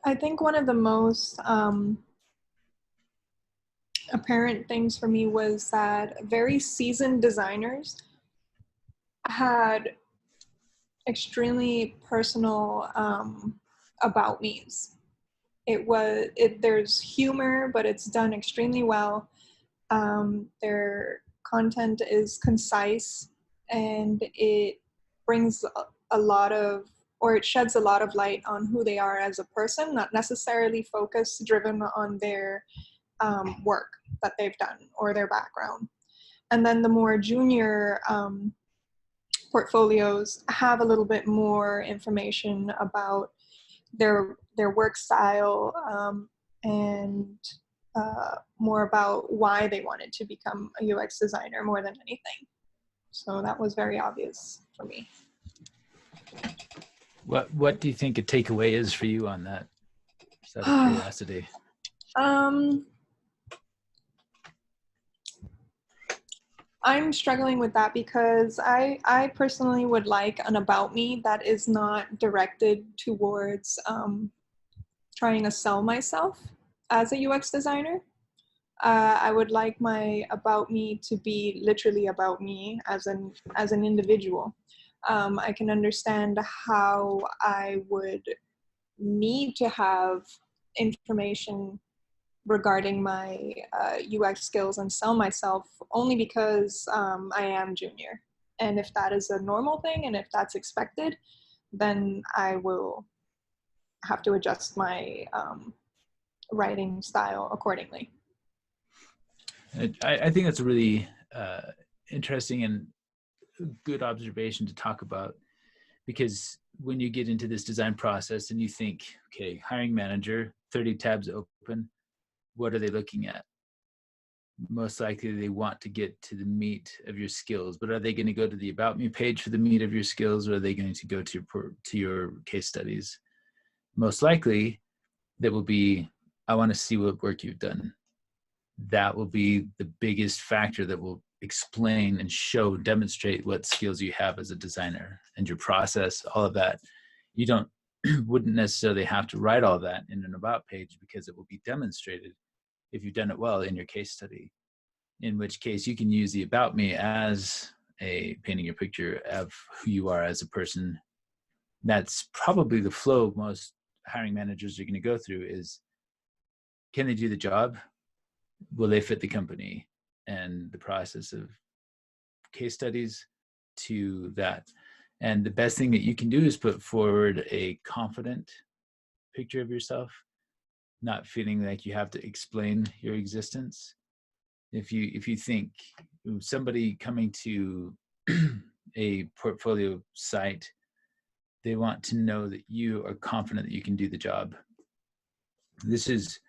Speaker 3: I think one of the most apparent things for me was that very seasoned designers had extremely personal about me's. There's humor, but it's done extremely well. Their content is concise, and it brings a lot of, or it sheds a lot of light on who they are as a person, not necessarily driven on their work that they've done or their background. And then the more junior portfolios have a little bit more information about their work style, and more about why they wanted to become a UX designer more than anything. So that was very obvious for me.
Speaker 1: What do you think a takeaway is for you on that? Just out of curiosity.
Speaker 3: I'm struggling with that because I personally would like an about me that is not directed towards trying to sell myself as a UX designer. I would like my about me to be literally about me as an individual. I can understand how I would need to have information regarding my UX skills and sell myself only because I am junior. And if that is a normal thing and if that's expected, then I will have to adjust my writing style accordingly.
Speaker 1: I think that's a really interesting and good observation to talk about, because when you get into this design process and you think, okay, hiring manager, 30 tabs open, what are they looking at? Most likely they want to get to the meat of your skills, but are they going to go to the about me page for the meat of your skills, or are they going to go to your case studies? Most likely that will be, I want to see what work you've done. That will be the biggest factor that will explain and show, demonstrate what skills you have as a designer and your process, all of that. You don't wouldn't necessarily have to write all that in an about page, because it will be demonstrated if you've done it well in your case study, in which case you can use the about me as a painting a picture of who you are as a person. That's probably the flow most hiring managers are going to go through is, can they do the job? Will they fit the company? And the process of case studies to that. And the best thing that you can do is put forward a confident picture of yourself, not feeling like you have to explain your existence. If you think somebody coming to a portfolio site, they want to know that you are confident that you can do the job. This is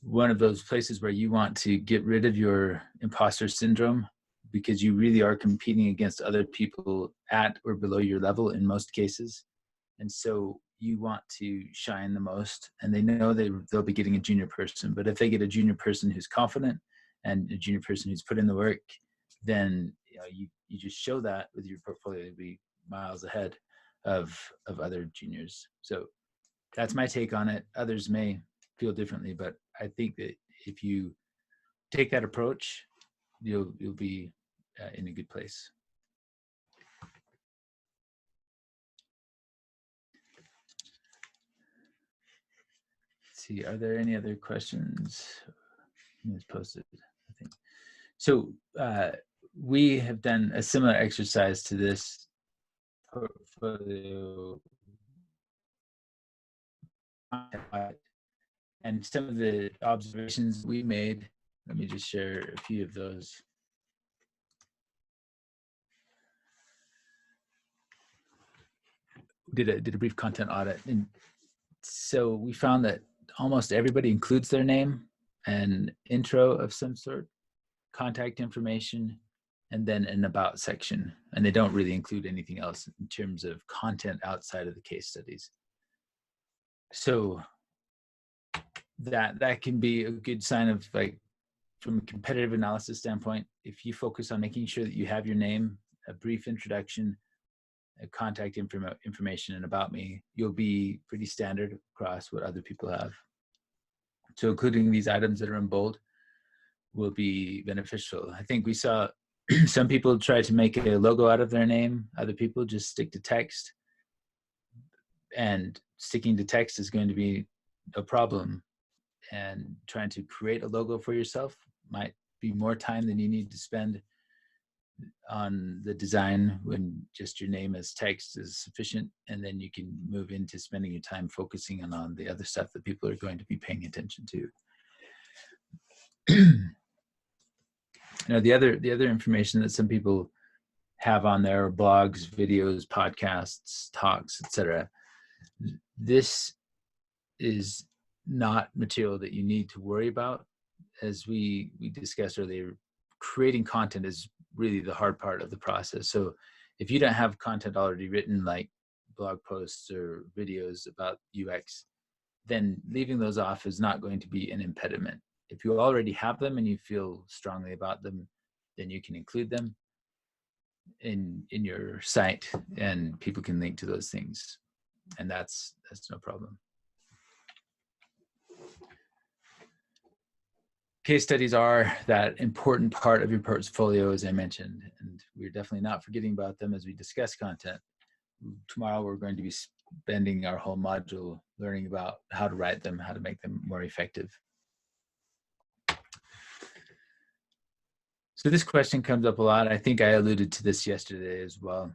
Speaker 1: one of those places where you want to get rid of your imposter syndrome, because you really are competing against other people at or below your level in most cases. And so you want to shine the most, and they know they'll be getting a junior person. But if they get a junior person who's confident and a junior person who's put in the work, then you just show that with your portfolio to be miles ahead of other juniors. So that's my take on it. Others may feel differently, but I think that if you take that approach, you'll be in a good place. Let's see, are there any other questions? It's posted, I think. So we have done a similar exercise to this portfolio, and some of the observations we made, let me just share a few of those. Did a brief content audit, and so we found that almost everybody includes their name, an intro of some sort, contact information, and then an about section, and they don't really include anything else in terms of content outside of the case studies. So that can be a good sign of, like, from a competitive analysis standpoint, if you focus on making sure that you have your name, a brief introduction, a contact information, and about me, you'll be pretty standard across what other people have. So including these items that are in bold will be beneficial. I think we saw some people try to make a logo out of their name. Other people just stick to text. And sticking to text is going to be a problem. And trying to create a logo for yourself might be more time than you need to spend on the design, when just your name as text is sufficient. And then you can move into spending your time focusing on the other stuff that people are going to be paying attention to. The other information that some people have on their blogs, videos, podcasts, talks, etc. This is not material that you need to worry about. As we discussed earlier, creating content is really the hard part of the process. So if you don't have content already written, like blog posts or videos about UX, then leaving those off is not going to be an impediment. If you already have them and you feel strongly about them, then you can include them in your site, and people can link to those things, and that's no problem. Case studies are that important part of your portfolio, as I mentioned, and we're definitely not forgetting about them as we discuss content. Tomorrow we're going to be spending our whole module learning about how to write them, how to make them more effective. So this question comes up a lot. I think I alluded to this yesterday as well.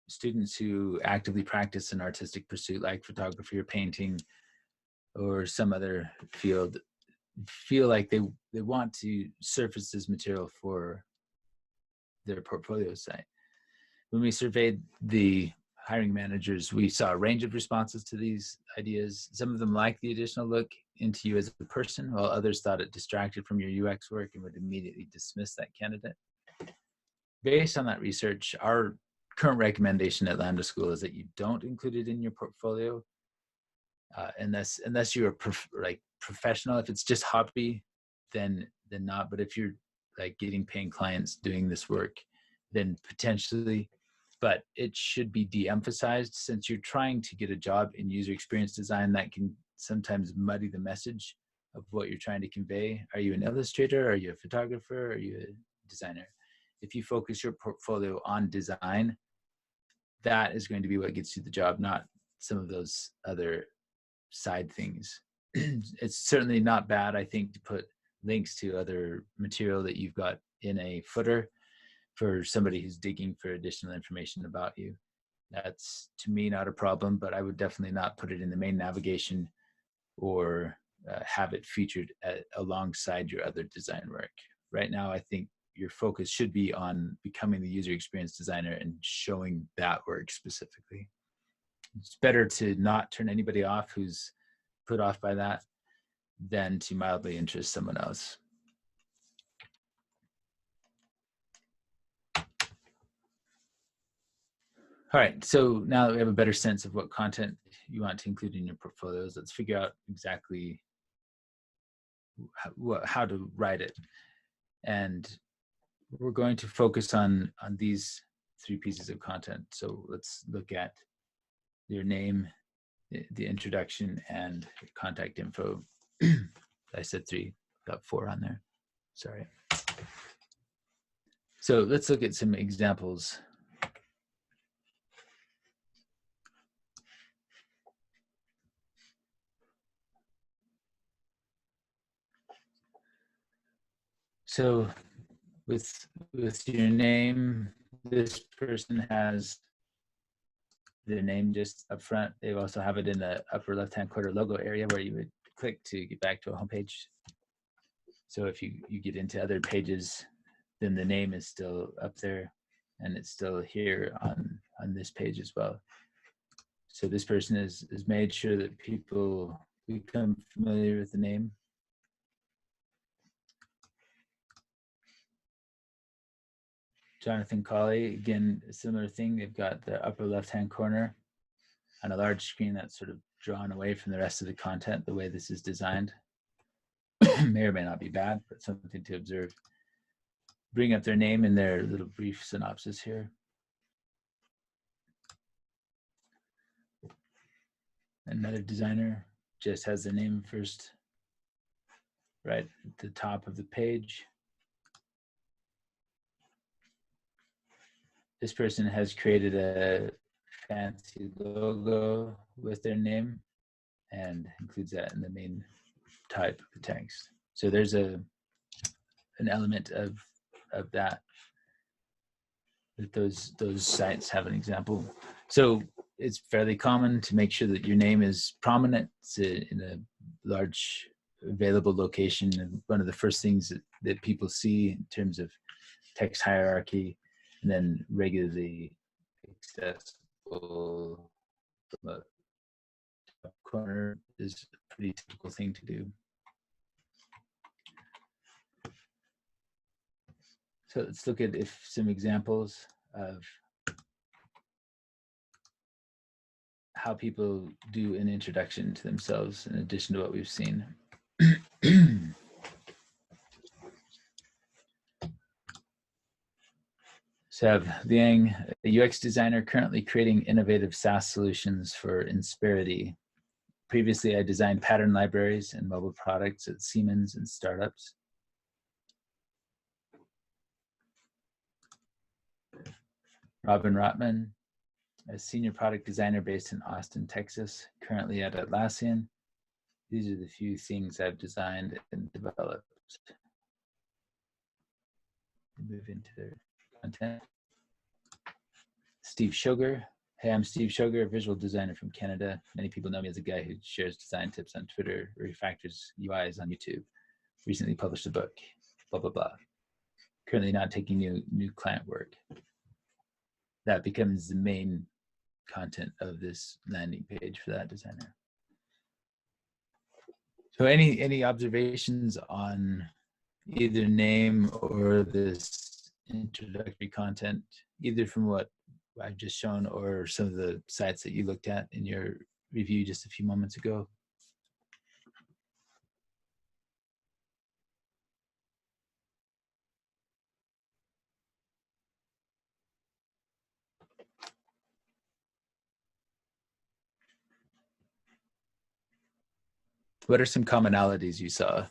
Speaker 1: Students who actively practice an artistic pursuit like photography or painting or some other field feel like they want to surface this material for their portfolio site. When we surveyed the hiring managers, we saw a range of responses to these ideas. Some of them liked the additional look into you as a person, while others thought it distracted from your UX work and would immediately dismiss that candidate. Based on that research, our current recommendation at Lambda School is that you don't include it in your portfolio, unless you're like professional. If it's just hobby, then not. But if you're like getting paying clients doing this work, then potentially. But it should be de-emphasized, since you're trying to get a job in user experience design. That can sometimes muddy the message of what you're trying to convey. Are you an illustrator? Are you a photographer? Are you a designer? If you focus your portfolio on design, that is going to be what gets you the job, not some of those other side things. It's certainly not bad, I think, to put links to other material that you've got in a footer for somebody who's digging for additional information about you. That's, to me, not a problem, but I would definitely not put it in the main navigation or have it featured alongside your other design work. Right now, I think your focus should be on becoming the user experience designer and showing that work specifically. It's better to not turn anybody off who's put off by that than to mildly interest someone else. All right, so now that we have a better sense of what content you want to include in your portfolios, let's figure out exactly how to write it. And we're going to focus on these 3 pieces of content. So let's look at your name, the introduction, and contact info. I said 3, got 4 on there, sorry. So let's look at some examples. So with your name, this person has their name just up front. They also have it in the upper left-hand corner logo area where you would click to get back to a home page. So if you get into other pages, then the name is still up there and it's still here on this page as well. So this person has made sure that people become familiar with the name. Jonathan Colley, again, a similar thing. They've got the upper left-hand corner on a large screen that's sort of drawn away from the rest of the content, the way this is designed. May or may not be bad, but something to observe. Bring up their name and their little brief synopsis here. Another designer just has their name first, right at the top of the page. This person has created a fancy logo with their name and includes that in the main type of the text. So there's an element of that those sites have an example. So it's fairly common to make sure that your name is prominent. It's in a large available location, and one of the first things that people see in terms of text hierarchy, and then regularly accessible from the top corner is a pretty typical thing to do. So let's look at some examples of how people do an introduction to themselves in addition to what we've seen. So I have Liang, a UX designer currently creating innovative SaaS solutions for Insperity. Previously, I designed pattern libraries and mobile products at Siemens and startups. Robin Rotman, a senior product designer based in Austin, Texas, currently at Atlassian. These are the few things I've designed and developed. Move into their content. Steve Sugar. Hey, I'm Steve Sugar, a visual designer from Canada. Many people know me as a guy who shares design tips on Twitter or refactors UIs on YouTube. Recently published a book, blah, blah, blah. Currently not taking new client work. That becomes the main content of this landing page for that designer. So any observations on either name or this introductory content, either from what I've just shown or some of the sites that you looked at in your review just a few moments ago? What are some commonalities you saw?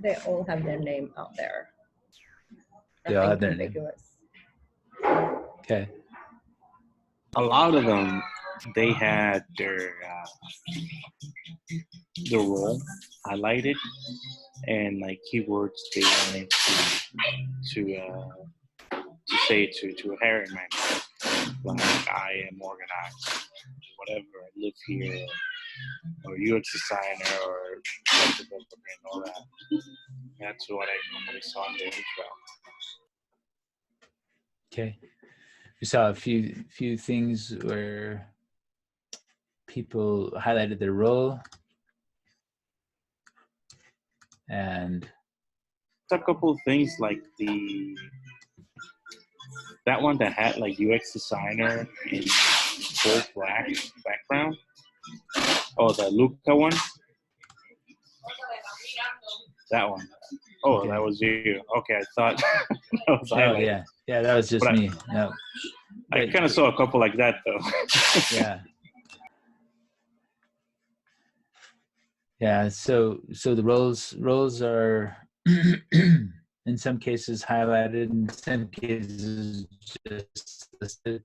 Speaker 5: They all have their name out there.
Speaker 1: They all have their
Speaker 5: Nothing
Speaker 1: name.
Speaker 5: ambiguous.
Speaker 1: Okay.
Speaker 4: A lot of them, they had the role highlighted and like keywords they wanted to say to a hiring manager, like I am organized, whatever, I live here, or UX designer, or web developer, and all that. That's what I normally saw in the intro.
Speaker 1: Okay. We saw a few things where people highlighted their role and
Speaker 4: A couple of things like that one that had like UX designer in full black background. Oh, the Luca one. That one. Oh,
Speaker 1: okay.
Speaker 4: that was you. Okay, I thought that was
Speaker 1: Oh
Speaker 4: highlighted.
Speaker 1: yeah, that was just
Speaker 4: But
Speaker 1: me. No.
Speaker 4: I kind of saw a couple like that though.
Speaker 1: Yeah. Yeah, so the roles are in some cases highlighted, in some cases just listed.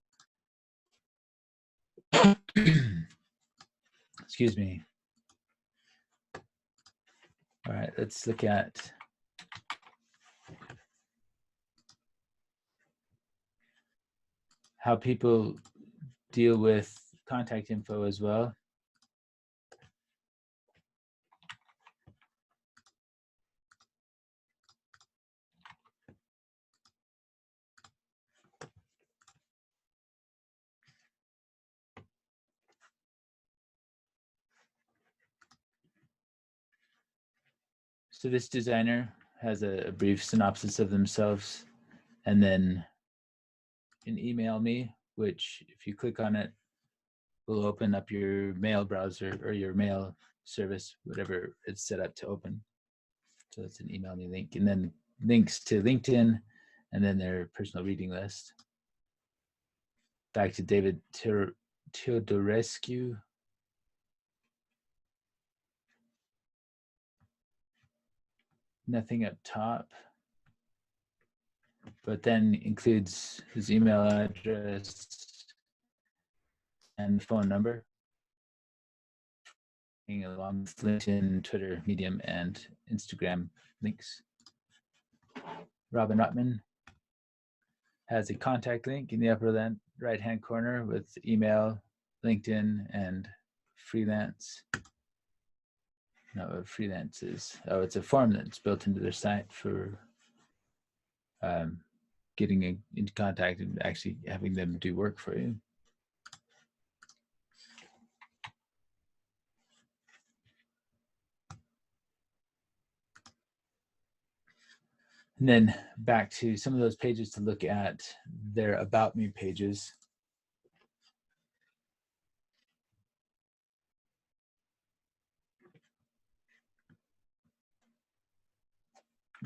Speaker 1: Excuse me. All right, let's look at how people deal with contact info as well. So this designer has a brief synopsis of themselves and then an email me, which if you click on it, will open up your mail browser or your mail service, whatever it's set up to open. So it's an email me link, and then links to LinkedIn, and then their personal reading list. Back to David Teodorescu. Nothing up top, but then includes his email address and phone number, along with LinkedIn, Twitter, Medium, and Instagram links. Robin Rotman has a contact link in the upper right-hand corner with email, LinkedIn, and freelance. No, what freelance is. Oh, it's a form that's built into their site for getting into contact and actually having them do work for you. And then back to some of those pages to look at their About Me pages.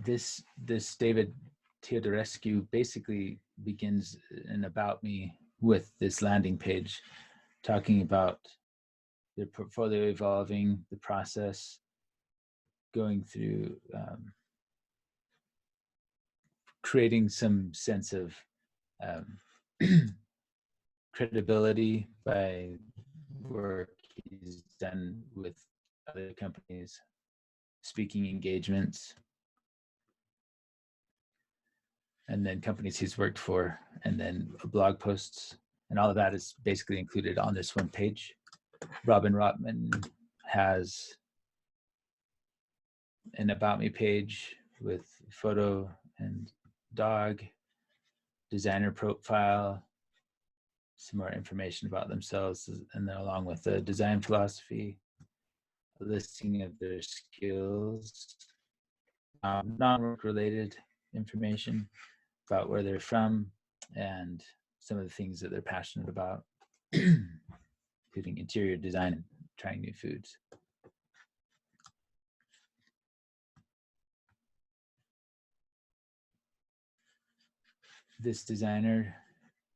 Speaker 1: this David Teodorescu basically begins an about me with this landing page, talking about their portfolio evolving, the process, going through creating some sense of credibility by work he's done with other companies, speaking engagements, and then companies he's worked for, and then blog posts, and all of that is basically included on this one page. Robin Rotman has an about me page with photo and dog, designer profile, some more information about themselves, and then along with the design philosophy, a listing of their skills, non-work related information about where they're from and some of the things that they're passionate about, including interior design and trying new foods. This designer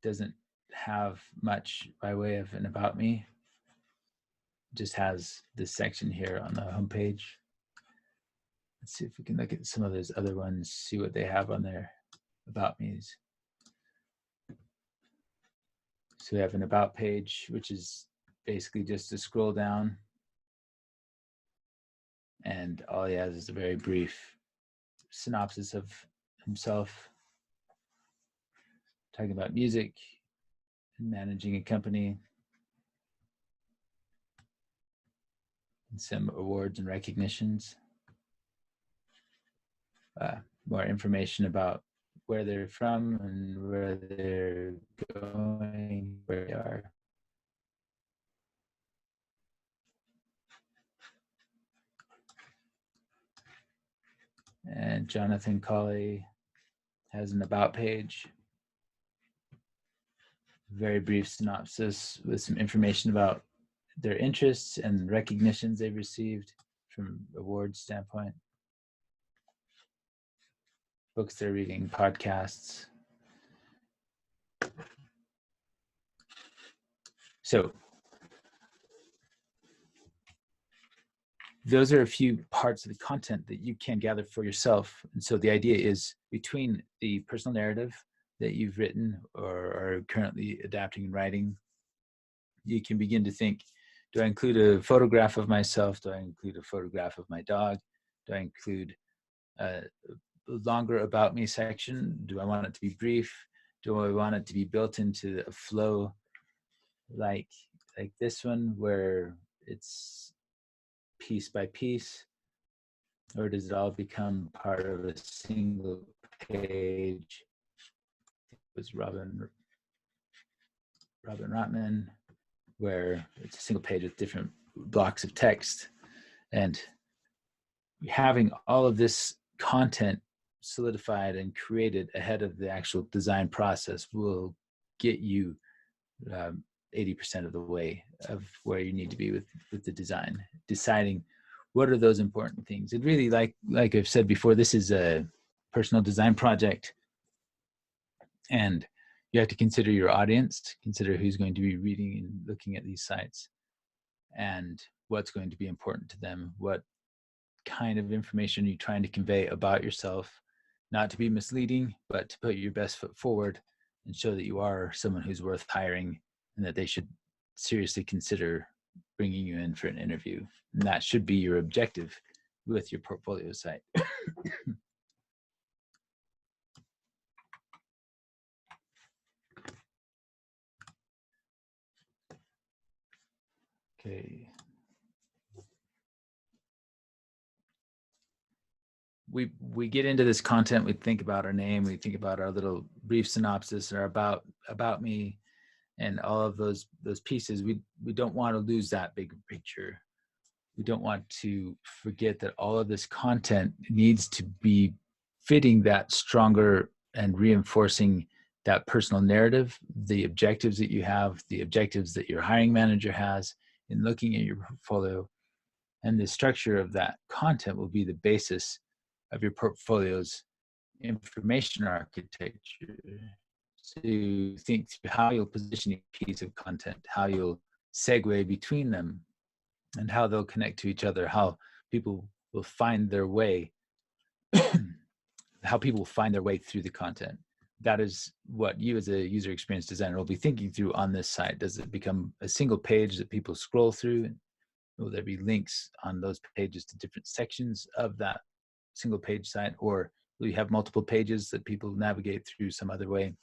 Speaker 1: doesn't have much by way of an about me, just has this section here on the homepage. Let's see if we can look at some of those other ones, see what they have on their about me's. So we have an about page, which is basically just a scroll down, and all he has is a very brief synopsis of himself, talking about music and managing a company, and some awards and recognitions. More information about where they're from and where they're going, where they are. And Jonathan Colley has an about page, very brief synopsis with some information about their interests and recognitions they've received from awards standpoint, books they're reading, podcasts. So those are a few parts of the content that you can gather for yourself. And so the idea is, between the personal narrative that you've written or are currently adapting and writing, you can begin to think, do I include a photograph of myself? Do I include a photograph of my dog? Do I include a longer about me section? Do I want it to be brief? Do I want it to be built into a flow like this one, where it's piece by piece? Or does it all become part of a single page? It was Robin Rotman, where it's a single page with different blocks of text. And having all of this content solidified and created ahead of the actual design process will get you 80% of the way of where you need to be with the design, deciding what are those important things. It really, like I've said before, this is a personal design project, and you have to consider your audience, consider who's going to be reading and looking at these sites, and what's going to be important to them. What kind of information are you trying to convey about yourself, not to be misleading, but to put your best foot forward and show that you are someone who's worth hiring and that they should seriously consider bringing you in for an interview. And that should be your objective with your portfolio site. Okay. We get into this content, we think about our name, we think about our little brief synopsis or about me, and all of those pieces. We don't want to lose that big picture. We don't want to forget that all of this content needs to be fitting that stronger and reinforcing that personal narrative, the objectives that you have, the objectives that your hiring manager has in looking at your portfolio. And the structure of that content will be the basis of your portfolio's information architecture, to think through how you'll position each piece of content, how you'll segue between them, and how they'll connect to each other, how people will find their way, how people will find their way through the content. That is what you as a user experience designer will be thinking through on this site. Does it become a single page that people scroll through? Will there be links on those pages to different sections of that single page site? Or will you have multiple pages that people navigate through some other way?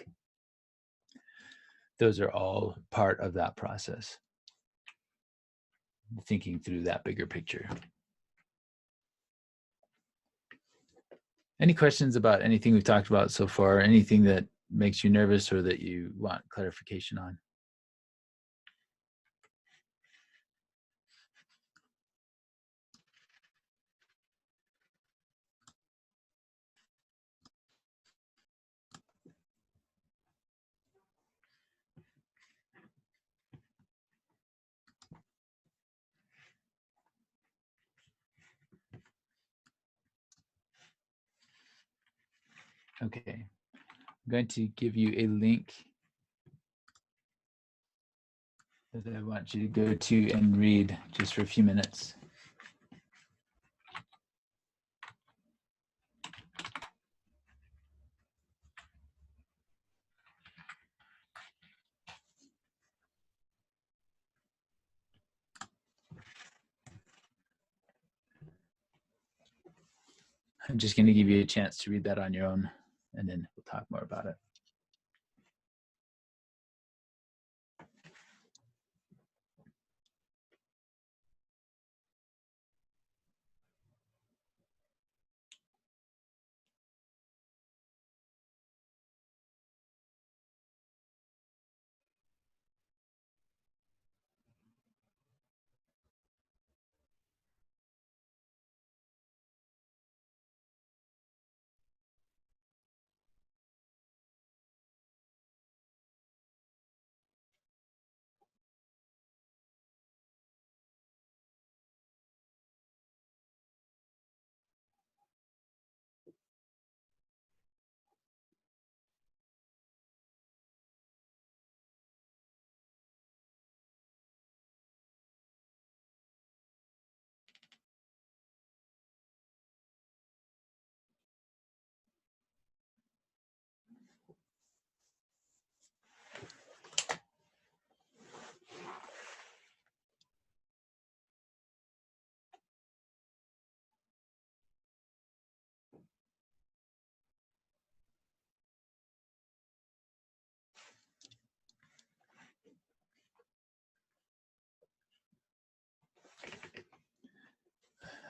Speaker 1: Those are all part of that process. Thinking through that bigger picture. Any questions about anything we've talked about so far? Anything that makes you nervous or that you want clarification on? Okay, I'm going to give you a link that I want you to go to and read just for a few minutes. I'm just going to give you a chance to read that on your own, and then we'll talk more about it.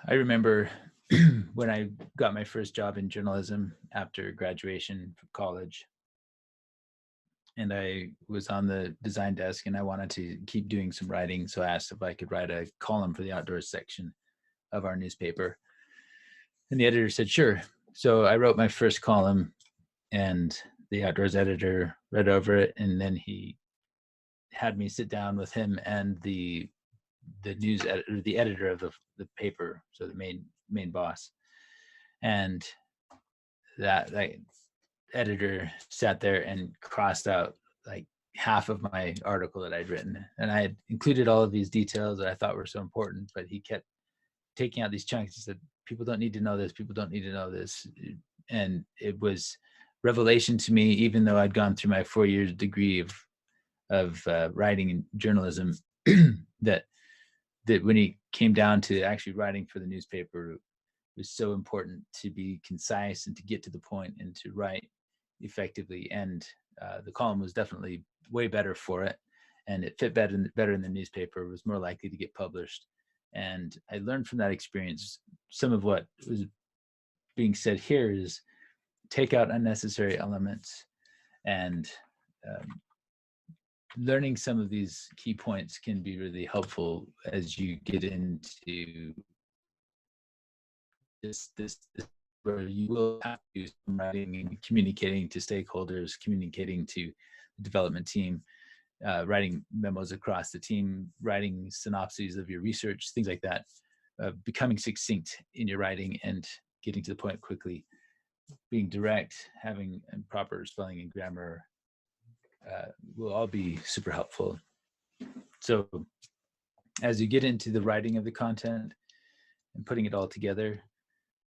Speaker 1: I remember when I got my first job in journalism after graduation from college, and I was on the design desk and I wanted to keep doing some writing. So I asked if I could write a column for the outdoors section of our newspaper. And the editor said, sure. So I wrote my first column, and the outdoors editor read over it, and then he had me sit down with him and the news editor, the editor of the paper, so the main boss. And that editor sat there and crossed out like half of my article that I'd written, and I had included all of these details that I thought were so important, but he kept taking out these chunks. He said, people don't need to know this, people don't need to know this. And it was revelation to me, even though I'd gone through my 4 years degree of writing and journalism, that when it came down to actually writing for the newspaper, it was so important to be concise and to get to the point and to write effectively. And the column was definitely way better for it, and it fit better in the newspaper, was more likely to get published. And I learned from that experience. Some of what was being said here is take out unnecessary elements, and learning some of these key points can be really helpful as you get into this where you will have to do some writing and communicating to stakeholders, communicating to the development team, writing memos across the team, writing synopses of your research, things like that, becoming succinct in your writing and getting to the point quickly, being direct, having proper spelling and grammar will all be super helpful. So as you get into the writing of the content and putting it all together,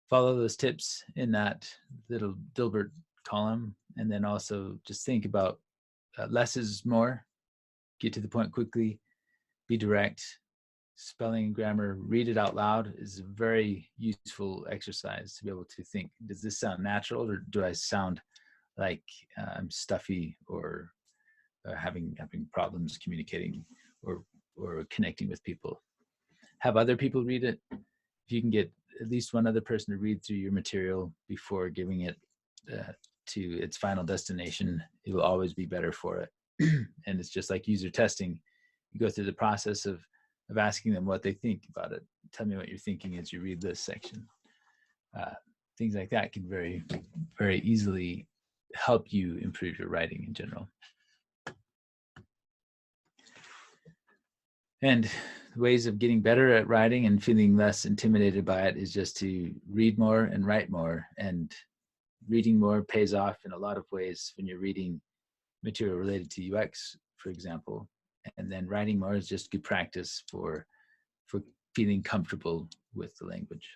Speaker 1: follow those tips in that little Dilbert column, and then also just think about less is more, get to the point quickly, be direct. Spelling and grammar, read it out loud is a very useful exercise to be able to think, does this sound natural, or do I sound like I'm stuffy or having problems communicating or connecting with people? Have other people read it. If you can get at least one other person to read through your material before giving it to its final destination, it will always be better for it. And it's just like user testing. You go through the process of asking them what they think about it. Tell me what you're thinking as you read this section. Things like that can very, very easily help you improve your writing in general. And ways of getting better at writing and feeling less intimidated by it is just to read more and write more. And reading more pays off in a lot of ways when you're reading material related to UX, for example. And then writing more is just good practice for feeling comfortable with the language.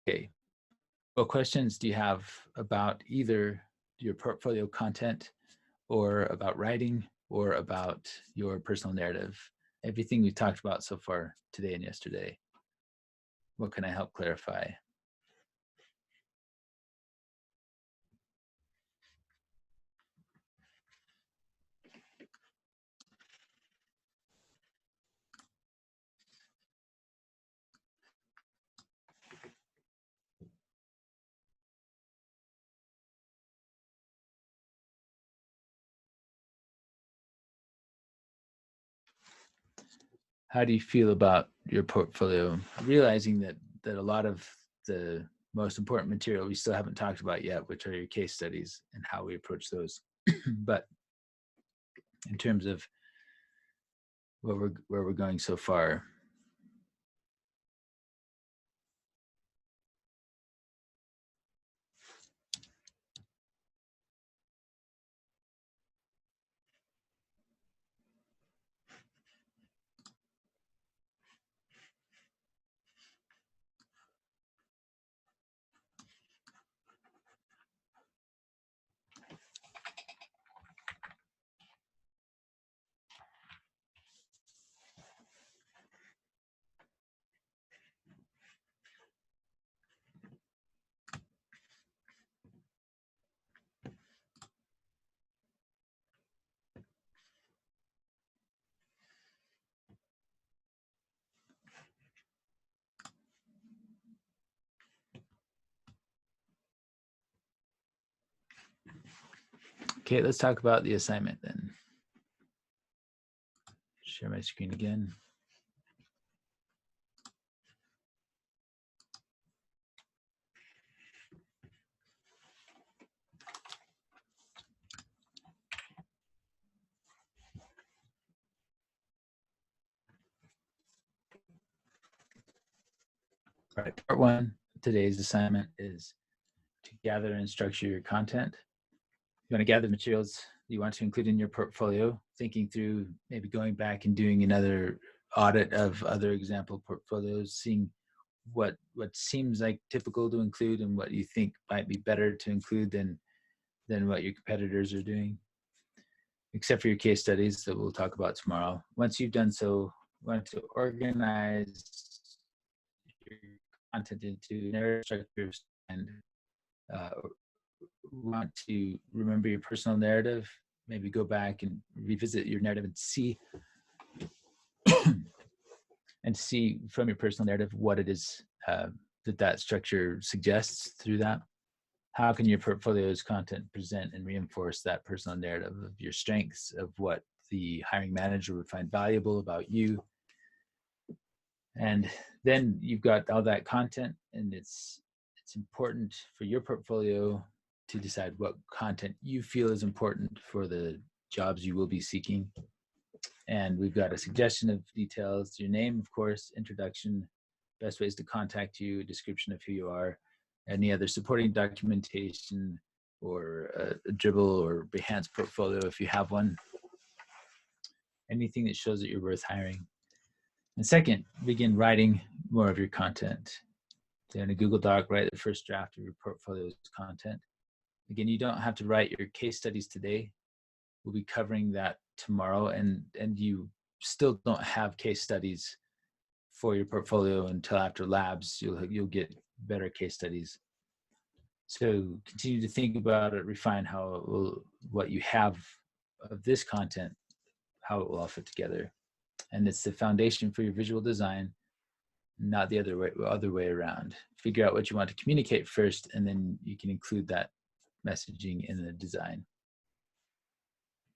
Speaker 1: Okay, what questions do you have about either your portfolio content or about writing or about your personal narrative? Everything we've talked about so far today and yesterday. What can I help clarify? How do you feel about your portfolio? Realizing that a lot of the most important material we still haven't talked about yet, which are your case studies and how we approach those. But in terms of where we're going so far. Okay, let's talk about the assignment then. Share my screen again. All right, part one, today's assignment is to gather and structure your content. You want to gather materials you want to include in your portfolio, thinking through maybe going back and doing another audit of other example portfolios, seeing what seems like typical to include and what you think might be better to include than what your competitors are doing, except for your case studies that we'll talk about tomorrow. Once you've done so, you want to organize your content into narrative structures and want to remember your personal narrative, maybe go back and revisit your narrative and see and see from your personal narrative what it is that structure suggests through that. How can your portfolio's content present and reinforce that personal narrative of your strengths, of what the hiring manager would find valuable about you? And then you've got all that content, and it's it's important for your portfolio to decide what content you feel is important for the jobs you will be seeking. And we've got a suggestion of details: your name, of course, introduction, best ways to contact you, a description of who you are, any other supporting documentation, or a Dribbble or Behance portfolio if you have one, anything that shows that you're worth hiring. And second, begin writing more of your content. So in a Google Doc, write the first draft of your portfolio's content. Again, you don't have to write your case studies today. We'll be covering that tomorrow, and you still don't have case studies for your portfolio until after labs. You'll get better case studies. So continue to think about it, refine how it will, what you have of this content, how it will all fit together. And it's the foundation for your visual design, not the other way around. Figure out what you want to communicate first, and then you can include that messaging in the design.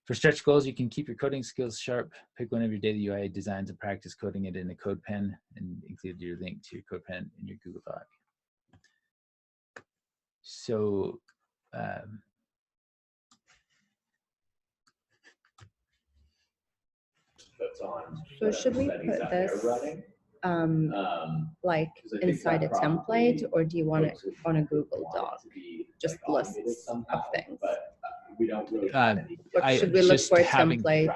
Speaker 1: For stretch goals, you can keep your coding skills sharp. Pick one of your daily UI designs and practice coding it in a CodePen, and include your link to your CodePen in your Google Doc. So
Speaker 5: So should we put this like inside a template, or do you want it on a Google Doc? Just lists of things. Or should we look for a template?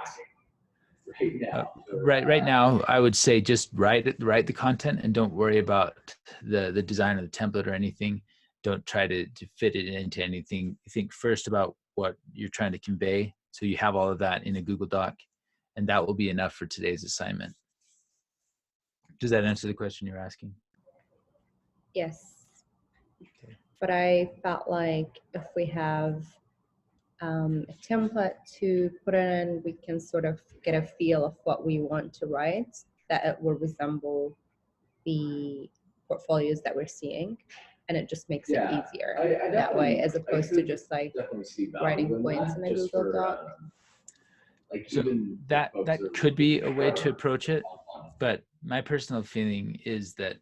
Speaker 1: Right now, I would say just write the content, and don't worry about the design of the template or anything. Don't try to fit it into anything. Think first about what you're trying to convey, so you have all of that in a Google Doc, and that will be enough for today's assignment. Does that answer the question you're asking?
Speaker 5: Yes.
Speaker 1: Okay.
Speaker 5: But I felt like if we have a template to put in, we can sort of get a feel of what we want to write, that it will resemble the portfolios that we're seeing, and it just makes it easier that way, as opposed to just like writing points in a Google Doc.
Speaker 1: So that could be a way to approach it, but my personal feeling is that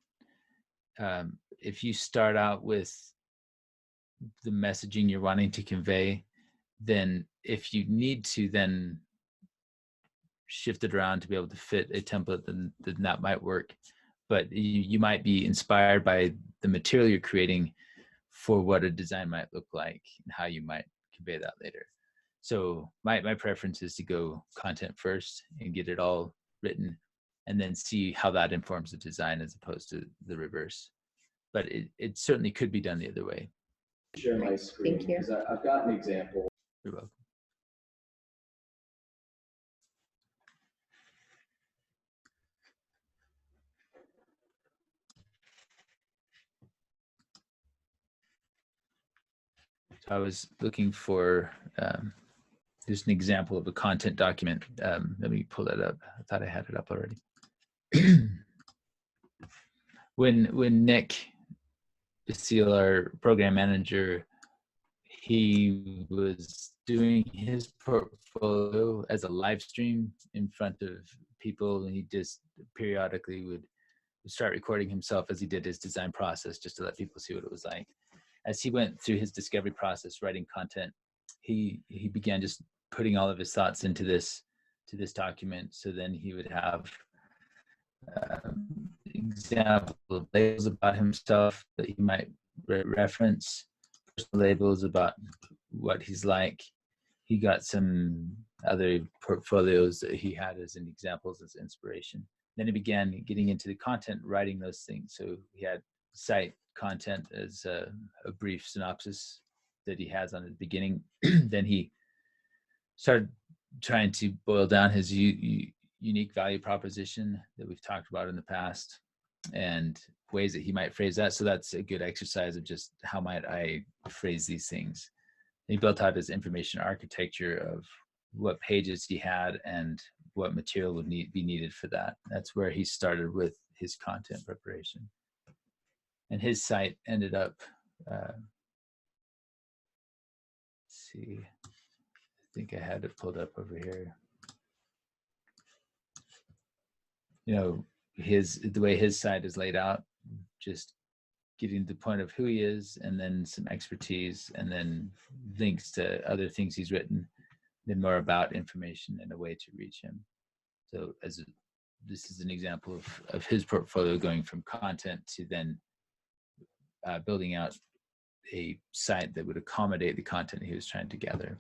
Speaker 1: if you start out with the messaging you're wanting to convey, then if you need to then shift it around to be able to fit a template, then that might work. But you might be inspired by the material you're creating for what a design might look like and how you might convey that later. So my preference is to go content first and get it all written, and then see how that informs the design as opposed to the reverse. But it certainly could be done the other way.
Speaker 6: Share my screen because I've got an example.
Speaker 1: You're welcome. So I was looking for just an example of a content document. Let me pull that up. I thought I had it up already. When Nick Basile, our program manager, he was doing his portfolio as a live stream in front of people, and he just periodically would start recording himself as he did his design process, just to let people see what it was like. As he went through his discovery process, writing content, he began just putting all of his thoughts into this document. So then he would have example of labels about himself that he might reference, personal labels about what he's like. He got some other portfolios that he had as an examples, as inspiration. Then he began getting into the content, writing those things. So he had site content as a brief synopsis that he has on the beginning. Then he started trying to boil down his unique value proposition that we've talked about in the past, and ways that he might phrase that. So that's a good exercise of just how might I phrase these things. He built out his information architecture of what pages he had and what material would be needed for that. That's where he started with his content preparation. And his site ended up, let's see, I think I had it pulled up over here. You know, the way his site is laid out, just getting to the point of who he is, and then some expertise, and then links to other things he's written, then more about information and a way to reach him. So this is an example of his portfolio going from content to then building out a site that would accommodate the content he was trying to gather.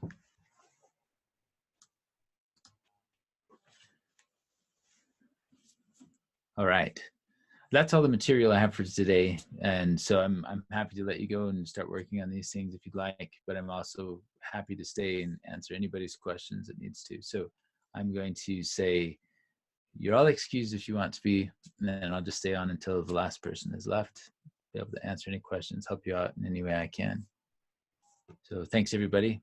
Speaker 1: All right, that's all the material I have for today, and so I'm happy to let you go and start working on these things if you'd like, but I'm also happy to stay and answer anybody's questions that needs to. So I'm going to say, you're all excused if you want to be, and then I'll just stay on until the last person is left, be able to answer any questions, help you out in any way I can. So thanks, everybody.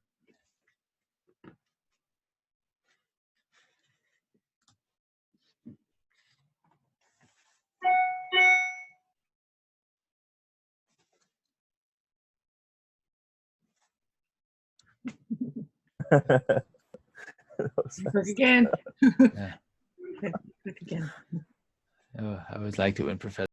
Speaker 7: Look again.
Speaker 1: Yeah.
Speaker 7: Look again.
Speaker 1: Oh, I always liked it when Professor